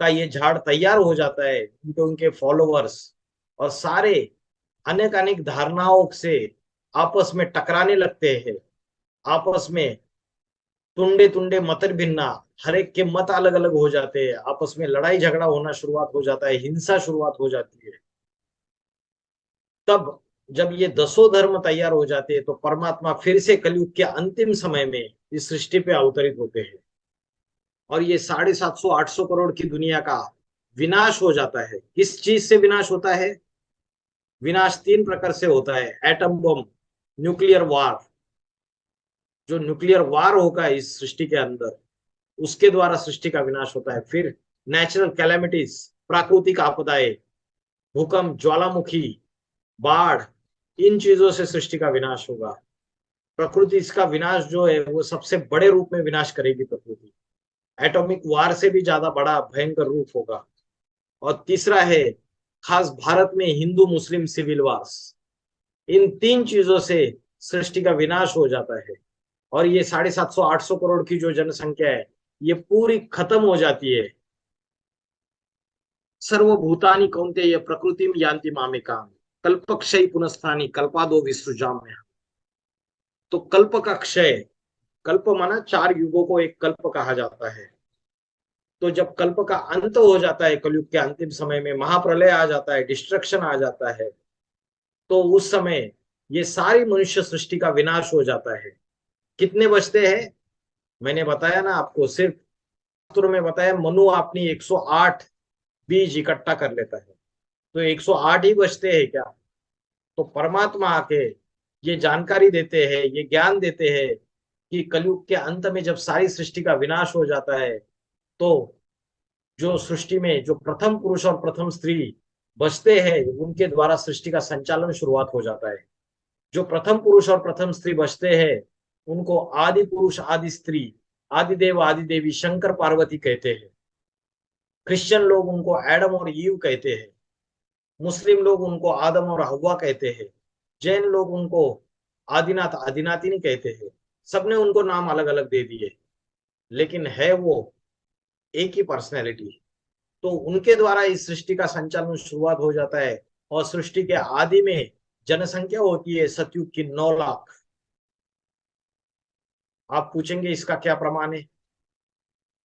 का ये झाड़ तैयार हो जाता है, उनके उनके फॉलोवर्स, और सारे अनेक अनेक धारणाओं से आपस में टकराने लगते हैं। आपस में टुंडे टुंडे मत भिन्ना, हर एक के मत अलग अलग हो जाते हैं, आपस में लड़ाई झगड़ा होना शुरुआत हो जाता है, हिंसा शुरुआत हो जाती है। तब जब ये 10 धर्म तैयार हो जाते हैं, तो परमात्मा फिर से कलयुग के अंतिम समय में इस सृष्टि पे अवतरित होते हैं। और ये 750-800 करोड़ की दुनिया का विनाश हो जाता है। किस चीज से विनाश होता है? विनाश 3 प्रकार से होता है। एटम बम, न्यूक्लियर वार, जो न्यूक्लियर वार होगा इस सृष्टि के अंदर, उसके द्वारा सृष्टि का विनाश होता है। फिर नेचुरल कैलेमिटीज, प्राकृतिक आपदाएं, भूकंप, ज्वालामुखी, बाढ़, इन चीजों से सृष्टि का विनाश होगा। प्रकृति इसका विनाश जो है वो सबसे बड़े रूप में विनाश करेगी प्रकृति। एटॉमिक वार से भी ज्यादा बड़ा भयंकर रूप होगा। और तीसरा है खास भारत में हिंदू मुस्लिम सिविल वार्स। इन तीन चीजों से सृष्टि का विनाश हो जाता है। और ये 750-800 करोड़ की जो जनसंख्या है ये पूरी खत्म हो जाती है। सर्वभूतानि कौन्तेय प्रकृतिम यान्ति मामिकाम, कल्पक्षय पुनस्तानि कल्पादो विसृजाम में। तो कल्प का क्षय, कल्प माना 4 युगों को एक कल्प कहा जाता है। तो जब कल्प का अंत हो जाता है, कलयुग के अंतिम समय में महाप्रलय आ जाता है, डिस्ट्रक्शन आ जाता है, तो उस समय ये सारी मनुष्य सृष्टि का विनाश हो जाता है। कितने बचते हैं? मैंने बताया ना आपको, सिर्फ शास्त्रों में बताया मनु अपनी 108 बीज इकट्ठा कर लेता है, तो 108 ही बचते हैं क्या? तो परमात्मा आके ये जानकारी देते हैं, ये ज्ञान देते हैं कि कलयुग के अंत में जब सारी सृष्टि का विनाश हो जाता है, तो जो सृष्टि में जो प्रथम पुरुष और प्रथम स्त्री बचते हैं उनके द्वारा सृष्टि का संचालन शुरुआत हो जाता है। जो प्रथम पुरुष और प्रथम स्त्री बचते हैं उनको आदि पुरुष आदि स्त्री, आदि देव आदि देवी, शंकर पार्वती कहते हैं। क्रिश्चियन लोग उनको एडम और ईव कहते हैं। मुस्लिम लोग उनको आदम और हव्वा कहते हैं। जैन लोग उनको आदिनाथ आदिनाथिनी कहते हैं। सबने उनको नाम अलग अलग दे दिए, लेकिन है वो एक ही पर्सनैलिटी। तो उनके द्वारा इस सृष्टि का संचालन शुरुआत हो जाता है। और सृष्टि के आदि में जनसंख्या होती है सतयुग की 9 लाख। आप पूछेंगे इसका क्या प्रमाण है?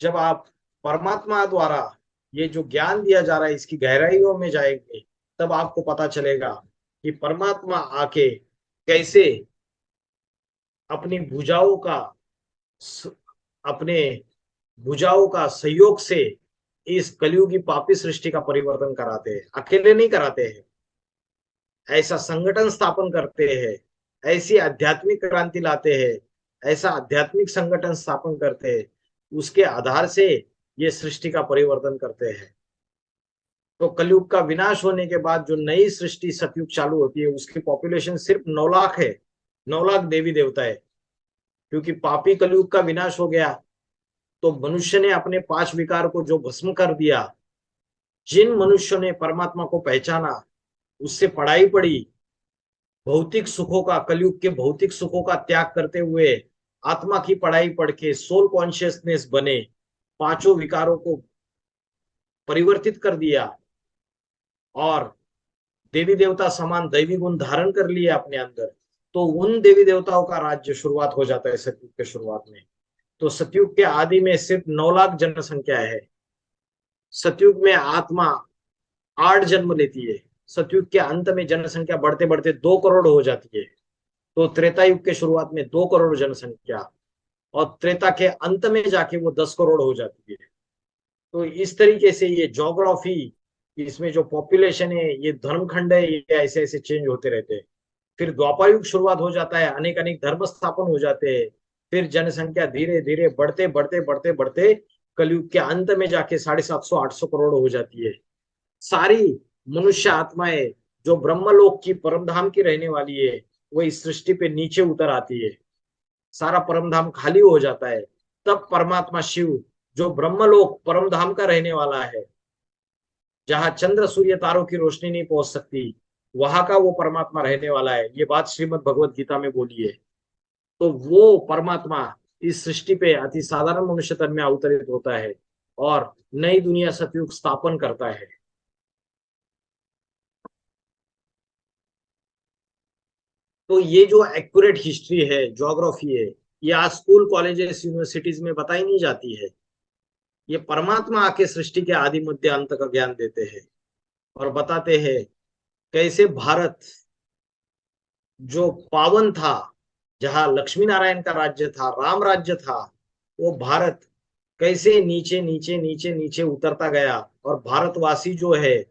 जब आप परमात्मा द्वारा ये जो ज्ञान दिया जा रहा है इसकी गहराइयों में जाएंगे, तब आपको पता चलेगा कि परमात्मा आके कैसे अपनी भुजाओं का अपने भुजाओं का सहयोग से इस कलयुगी पापी सृष्टि का परिवर्तन कराते हैं। अकेले नहीं कराते हैं, ऐसा संगठन स्थापन करते हैं, ऐसी आध्यात्मिक क्रांति लाते हैं, ऐसा आध्यात्मिक संगठन स्थापन करते हैं, उसके आधार से ये सृष्टि का परिवर्तन करते हैं। तो कलयुग का विनाश होने के बाद जो नई सृष्टि सतयुग चालू होती है उसकी पॉपुलेशन सिर्फ 9 लाख है। 9 लाख देवी देवता है। क्योंकि पापी कलयुग का विनाश हो गया, तो मनुष्य ने अपने 5 विकार को जो भस्म कर दिया, जिन मनुष्यों ने परमात्मा को पहचाना, उससे पढ़ाई पढ़ी, भौतिक सुखों का, कलयुग के भौतिक सुखों का त्याग करते हुए आत्मा की पढ़ाई पढ़ के सोल कॉन्शियसनेस बने, 5 विकारों को परिवर्तित कर दिया और देवी देवता समान दैवी गुण धारण कर लिए अपने अंदर, तो उन देवी देवताओं का राज्य शुरुआत हो जाता है सतयुग के शुरुआत में। तो सतयुग के आदि में सिर्फ 9 लाख जनसंख्या है। सतयुग में आत्मा 8 जन्म लेती है। सतयुग के अंत में जनसंख्या बढ़ते बढ़ते 2 करोड़ हो जाती है। तो त्रेता युग के शुरुआत में 2 करोड़ जनसंख्या, और त्रेता के अंत में जाके वो 10 करोड़ हो जाती है। तो इस तरीके से ये ज्योग्राफी, इसमें जो पॉपुलेशन है, ये धर्मखंड है, ये ऐसे ऐसे चेंज होते रहते हैं। फिर द्वापर युग शुरुआत हो जाता है, अनेक अनेक धर्म स्थापन हो जाते हैं। फिर जनसंख्या धीरे धीरे बढ़ते बढ़ते बढ़ते बढ़ते कलयुग के अंत में जाके 750-800 करोड़ हो जाती है। सारी मनुष्य आत्माएं जो ब्रह्मलोक की परमधाम की रहने वाली है, वो इस सृष्टि पे नीचे उतर आती है। सारा परमधाम खाली हो जाता है। तब परमात्मा शिव जो ब्रह्मलोक परमधाम का रहने वाला है, जहां चंद्र सूर्य तारों की रोशनी नहीं पहुंच सकती, वहां का वो परमात्मा रहने वाला है। ये बात श्रीमद् भगवत गीता में बोली है। तो वो परमात्मा इस सृष्टि पे अति साधारण मनुष्य तन में अवतरित होता है और नई दुनिया सतयुग स्थापन करता है। तो ये जो एक्यूरेट हिस्ट्री है, ज्योग्राफी है, ये आज स्कूल कॉलेजेस यूनिवर्सिटीज में बताई नहीं जाती है। ये परमात्मा आके सृष्टि के आदि मध्य अंत का ज्ञान देते हैं और बताते हैं कैसे भारत जो पावन था, जहां लक्ष्मी नारायण का राज्य था, राम राज्य था, वो भारत कैसे नीचे नीचे नीचे नीचे उतरता गया। और भारतवासी जो है,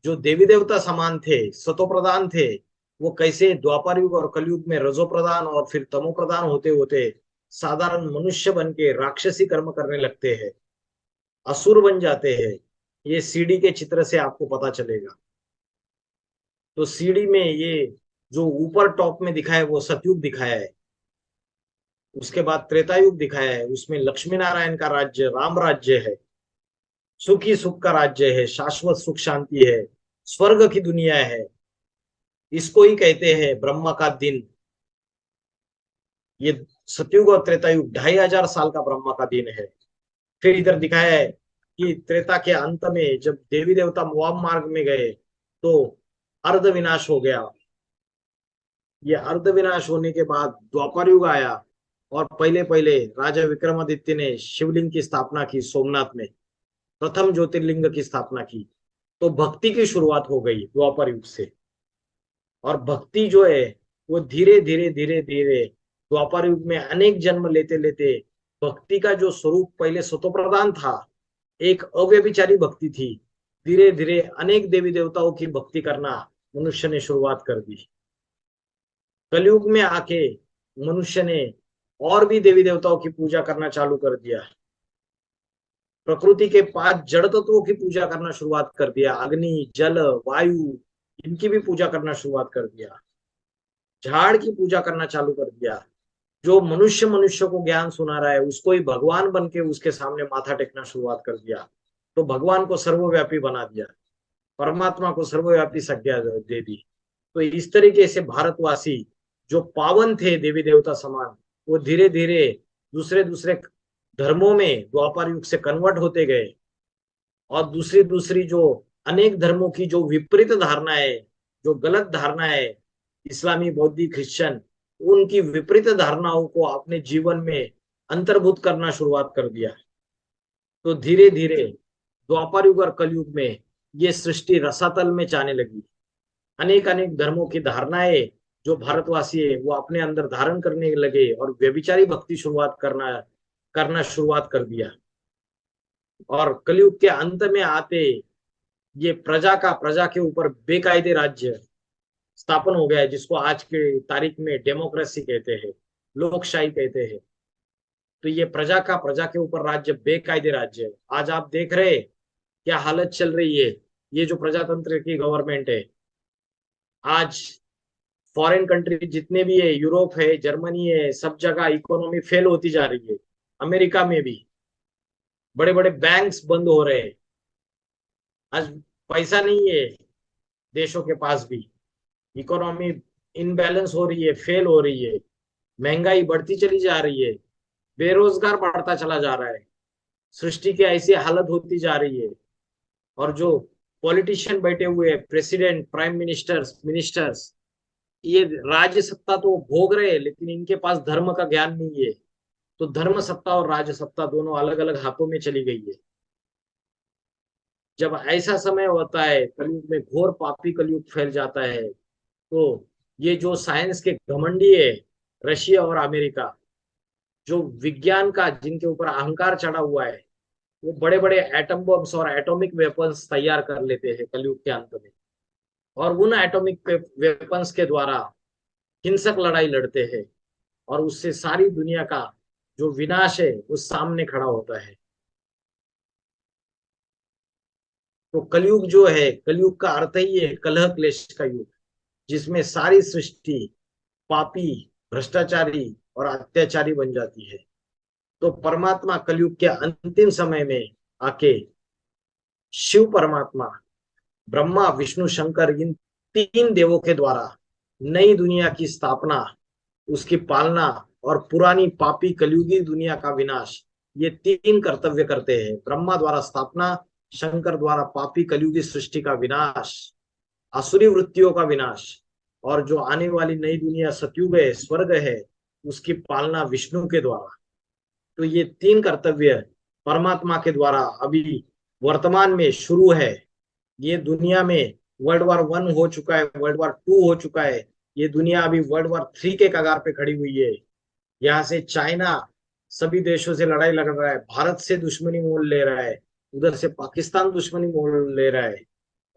जो देवी देवता समान थे, सतो प्रधान थे, वो कैसे द्वापर युग और कलयुग में रजो प्रधान और फिर तमो प्रधान होते होते साधारण मनुष्य बन के राक्षसी कर्म करने लगते हैं, असुर बन जाते हैं। ये सीडी के चित्र से आपको पता चलेगा। तो सीडी में ये जो ऊपर टॉप में दिखाया है वो सतयुग दिखाया है। उसके बाद त्रेता युग दिखाया है, उसमें लक्ष्मी नारायण का राज्य, राम राज्य है, सुखी सुख का राज्य है, शाश्वत सुख शांति है, स्वर्ग की दुनिया है। इसको ही कहते हैं ब्रह्मा का दिन। ये सतयुग और त्रेता युग 2500 साल का ब्रह्मा का दिन है। फिर इधर दिखाया है कि त्रेता के अंत में जब देवी देवता मुआब मार्ग में गए तो अर्ध विनाश हो गया। ये अर्ध विनाश होने के बाद द्वापर युग आया और पहले पहले राजा विक्रमादित्य ने शिवलिंग की स्थापना की सोमनाथ में, प्रथम ज्योतिर्लिंग की स्थापना की। तो भक्ति की शुरुआत हो गई द्वापर युग से। और भक्ति जो है वो धीरे धीरे धीरे धीरे द्वापर युग में अनेक जन्म लेते लेते भक्ति का जो स्वरूप पहले सतोप्रधान था, एक अव्यभिचारी भक्ति थी, धीरे धीरे अनेक देवी देवताओं की भक्ति करना मनुष्य ने शुरुआत कर दी। कलयुग में आके मनुष्य ने और भी देवी देवताओं की पूजा करना चालू कर दिया। प्रकृति के 5 जड़ तत्वों की पूजा करना शुरुआत कर दिया, अग्नि, जल, वायु, इनकी भी पूजा करना शुरुआत कर दिया। झाड़ की पूजा करना चालू कर दिया। जो मनुष्य मनुष्य को ज्ञान सुना रहा है उसको ही भगवान बन के उसके सामने माथा टेकना शुरुआत कर दिया। तो भगवान को सर्वव्यापी बना दिया, परमात्मा को सर्वव्यापी संज्ञा दे दी। तो इस तरीके से भारतवासी जो पावन थे देवी देवता समान, वो धीरे धीरे दूसरे दूसरे धर्मों में द्वापर युग से कन्वर्ट होते गए। और दूसरी दूसरी जो अनेक धर्मों की जो विपरीत धारणा है, जो गलत धारणा है, इस्लामी, बौद्धी, क्रिश्चियन, उनकी विपरीत धारणाओं को अपने जीवन में अंतर्भूत करना शुरुआत कर दिया। तो धीरे धीरे द्वापर युग और कलयुग में ये सृष्टि रसातल में जाने लगी। अनेक अनेक धर्मों की धारणाएं जो भारतवासी है वो अपने अंदर धारण करने लगे और व्यभिचारी भक्ति शुरुआत करना करना शुरुआत कर दिया। और कलयुग के अंत में आते ये प्रजा के ऊपर बेकायदे राज्य स्थापन हो गया है, जिसको आज के तारीख में डेमोक्रेसी कहते हैं, लोकशाही कहते हैं। तो ये प्रजा के ऊपर राज्य बेकायदे राज्य है। आज आप देख रहे हैं क्या हालत चल रही है। ये जो प्रजातंत्र की गवर्नमेंट है, आज फॉरेन कंट्री जितने भी है, यूरोप है, जर्मनी है, सब जगह इकोनॉमी फेल होती जा रही है। अमेरिका में भी बड़े बड़े बैंक्स बंद हो रहे हैं। आज पैसा नहीं है देशों के पास भी, इकोनॉमी इनबैलेंस हो रही है, फेल हो रही है, महंगाई बढ़ती चली जा रही है, बेरोजगार बढ़ता चला जा रहा है, सृष्टि की ऐसी हालत होती जा रही है। और जो पॉलिटिशियन बैठे हुए हैं, प्रेसिडेंट, प्राइम मिनिस्टर्स, मिनिस्टर्स, ये राज्य सत्ता तो भोग रहे हैं लेकिन इनके पास धर्म का ज्ञान नहीं है। तो धर्म सत्ता और राज सत्ता दोनों अलग अलग हाथों में चली गई है। जब ऐसा समय होता है, कलयुग में घोर पापी कलयुग फैल जाता है, तो ये जो साइंस के घमंडी है, रशिया और अमेरिका, जो विज्ञान का जिनके ऊपर अहंकार चढ़ा हुआ है, वो बड़े बड़े एटम बम्स और एटॉमिक वेपन्स तैयार कर लेते हैं कलयुग के अंत में। और उन एटॉमिक वेपन्स के द्वारा हिंसक लड़ाई लड़ते हैं और उससे सारी दुनिया का जो विनाश है वो सामने खड़ा होता है। तो कलयुग जो है, कलयुग का अर्थ ही है कलह क्लेश का युग, जिसमें सारी सृष्टि पापी, भ्रष्टाचारी और अत्याचारी बन जाती है। तो परमात्मा कलयुग के अंतिम समय में आके शिव परमात्मा, ब्रह्मा, विष्णु, शंकर, इन 3 देवों के द्वारा नई दुनिया की स्थापना, उसकी पालना और पुरानी पापी कलयुगी दुनिया का विनाश, ये 3 कर्तव्य करते हैं। ब्रह्मा द्वारा स्थापना, शंकर द्वारा पापी कलयुगी सृष्टि का विनाश, आसुरी वृत्तियों का विनाश, और जो आने वाली नई दुनिया सतयुग है, स्वर्ग है, उसकी पालना विष्णु के द्वारा। तो ये 3 कर्तव्य परमात्मा के द्वारा अभी वर्तमान में शुरू है। ये दुनिया में वर्ल्ड वॉर 1 हो चुका है, वर्ल्ड वॉर 2 हो चुका है, ये दुनिया अभी वर्ल्ड वॉर 3 के कगार पे खड़ी हुई है। यहाँ से चाइना सभी देशों से लड़ाई लड़ रहा है, भारत से दुश्मनी मोल ले रहा है, उधर से पाकिस्तान दुश्मनी मोल ले रहा है।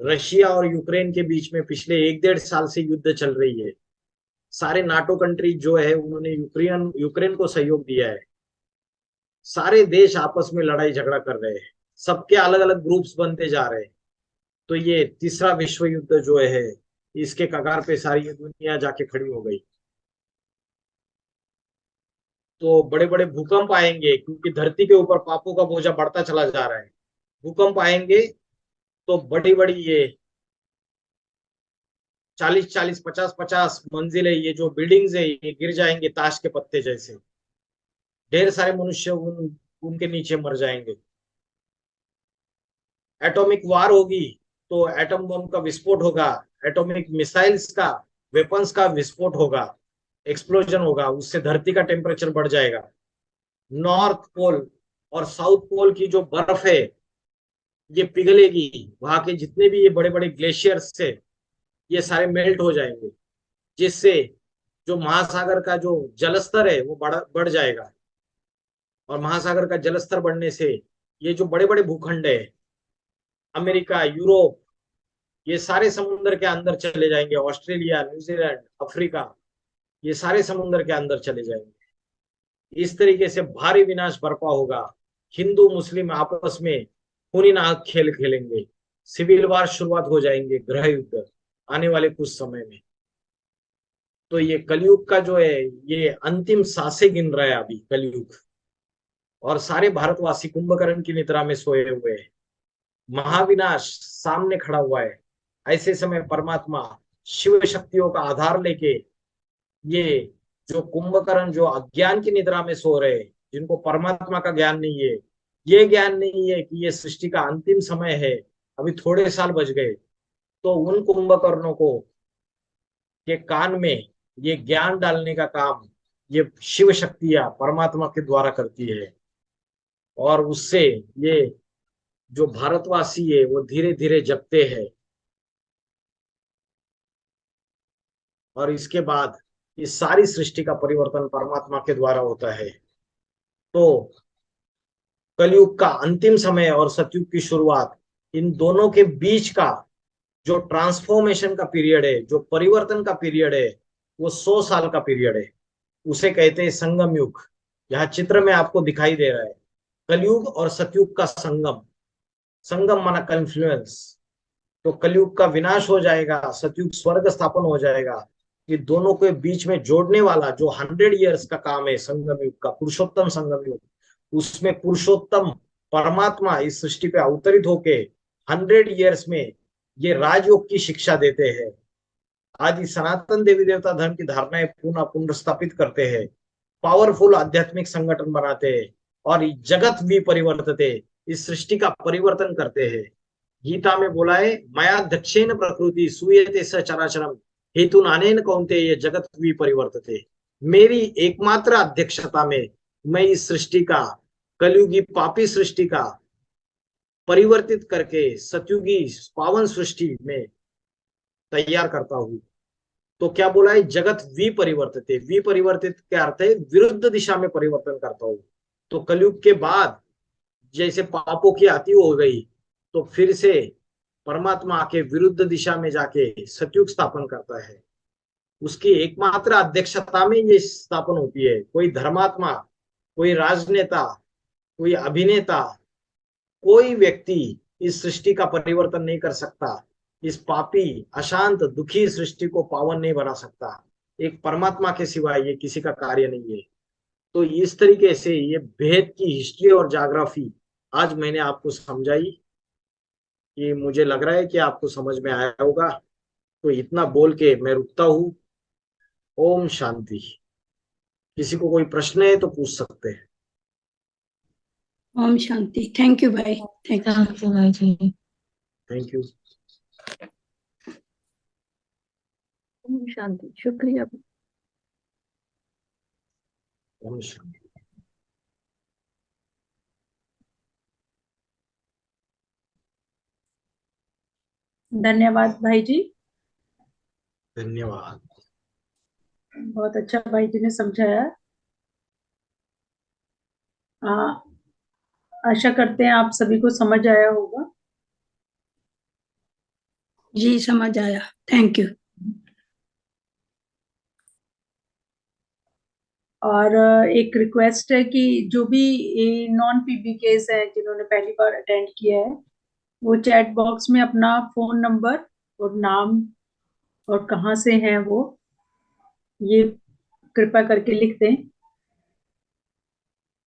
रशिया और यूक्रेन के बीच में पिछले 1 डेढ़ साल से युद्ध चल रही है। सारे नाटो कंट्री जो है उन्होंने यूक्रेन यूक्रेन को सहयोग दिया है। सारे देश आपस में लड़ाई झगड़ा कर रहे हैं, सबके अलग अलग ग्रुप्स बनते जा रहे हैं। तो ये तीसरा विश्व युद्ध जो है इसके कगार पे सारी ये दुनिया जाके खड़ी हो गई। तो बड़े बड़े भूकंप आएंगे क्योंकि धरती के ऊपर पापों का बोझा बढ़ता चला जा रहा है। भूकंप आएंगे तो बड़ी बड़ी ये 40-40, 50-50 मंजिलें ये जो बिल्डिंग्स है ये गिर जाएंगे ताश के पत्ते जैसे। ढेर सारे मनुष्य उनके नीचे मर जाएंगे। एटॉमिक वार होगी तो एटम बम का विस्फोट होगा। एटॉमिक मिसाइल्स का, वेपन्स का विस्फोट होगा, एक्सप्लोजन होगा, उससे धरती का टेम्परेचर बढ़ जाएगा। नॉर्थ पोल और साउथ पोल की जो बर्फ है ये पिघलेगी। वहां के जितने भी ये बड़े बड़े ग्लेशियर्स से ये सारे मेल्ट हो जाएंगे, जिससे जो महासागर का जो जलस्तर है वो बढ़ जाएगा। और महासागर का जलस्तर बढ़ने से ये जो बड़े बड़े भूखंड है, अमेरिका, यूरोप, ये सारे समुद्र के अंदर चले जाएंगे। ऑस्ट्रेलिया, न्यूजीलैंड, अफ्रीका, ये सारे समुद्र के अंदर चले जाएंगे। इस तरीके से भारी विनाश बरपा होगा। हिंदू मुस्लिम आपस में खूनी नाहक खेल खेलेंगे। सिविल वार शुरुआत हो जाएंगे, गृह युद्ध आने वाले कुछ समय में। तो ये कलयुग का जो है ये अंतिम सांसें गिन रहा है अभी कलयुग। और सारे भारतवासी कुंभकर्ण की निद्रा में सोए हुए हैं। महाविनाश सामने खड़ा हुआ है। ऐसे समय परमात्मा शिव शक्तियों का आधार लेके ये जो कुंभकर्ण जो अज्ञान की निद्रा में सो रहे, जिनको परमात्मा का ज्ञान नहीं है, ये ज्ञान नहीं है कि ये सृष्टि का अंतिम समय है, अभी थोड़े साल बच गए, तो उन कुंभकर्णों को के कान में ये ज्ञान डालने का काम ये शिव शक्तियां परमात्मा के द्वारा करती है। और उससे ये जो भारतवासी है वो धीरे धीरे जगते हैं। और इसके बाद इस सारी सृष्टि का परिवर्तन परमात्मा के द्वारा होता है। तो कलयुग का अंतिम समय और सतयुग की शुरुआत, इन दोनों के बीच का जो ट्रांसफॉर्मेशन का पीरियड है, जो परिवर्तन का पीरियड है, वो 100 साल का पीरियड है। उसे कहते हैं संगम युग। यहाँ चित्र में आपको दिखाई दे रहा है कलयुग और सतयुग का संगम। संगम माना कन्फ्लुएंस। तो कलयुग का विनाश हो जाएगा, सतयुग स्वर्ग स्थापन हो जाएगा। ये दोनों के बीच में जोड़ने वाला जो 100 ईयर्स का काम है संगम युग का, पुरुषोत्तम संगम युग, उसमें पुरुषोत्तम परमात्मा इस सृष्टि पे अवतरित होके 100 ईयर्स में ये राजयोग की शिक्षा देते हैं। आज इस सनातन देवी देवता धर्म की धारणाएं पुनः पुनर्स्थापित करते हैं, पावरफुल आध्यात्मिक संगठन बनाते हैं और जगत भी परिवर्तते, इस सृष्टि का परिवर्तन करते हैं। गीता में बोला है मया दक्षेण प्रकृति सूयते स चराचरम हेतु नानेन कौनते ये जगत भी परिवर्तते। मेरी एकमात्र अध्यक्षता में मैं इस सृष्टि का, कलयुगी पापी सृष्टि का परिवर्तित करके सतयुगी पावन सृष्टि में तैयार करता हूँ। तो क्या बोला है, जगत विपरिवर्तित, विपरिवर्तित क्या अर्थ है, विरुद्ध दिशा में परिवर्तन करता हूँ। तो कलयुग के बाद जैसे पापों की आती हो गई, तो फिर से परमात्मा के विरुद्ध दिशा में जाके सतयुग स्थापन करता है। उसकी एकमात्र अध्यक्षता में ये स्थापन होती है। कोई धर्मात्मा, कोई राजनेता, कोई अभिनेता, कोई व्यक्ति इस सृष्टि का परिवर्तन नहीं कर सकता। इस पापी अशांत दुखी सृष्टि को पावन नहीं बना सकता। एक परमात्मा के सिवाय ये किसी का कार्य नहीं है। तो इस तरीके से ये भेद की हिस्ट्री और जाग्राफी आज मैंने आपको समझाई। कि मुझे लग रहा है कि आपको समझ में आया होगा। तो इतना बोल के मैं रुकता हूँ। ओम शांति। किसी को कोई प्रश्न है तो पूछ सकते हैं। ओम शांति। थैंक यू भाई। थैंक यू भाई जी। Thank you. ओम शांति। शुक्रिया। ओम शांति। धन्यवाद भाई जी। धन्यवाद। बहुत अच्छा भाई जी ने समझाया। आशा करते हैं आप सभी को समझ आया होगा। जी समझ आया। Thank you. और एक रिक्वेस्ट है कि जो भी नॉन पीबीकेस हैं जिन्होंने पहली बार अटेंड किया है, वो चैट बॉक्स में अपना फोन नंबर और नाम और कहाँ से हैं वो, ये कृपया करके लिख दें।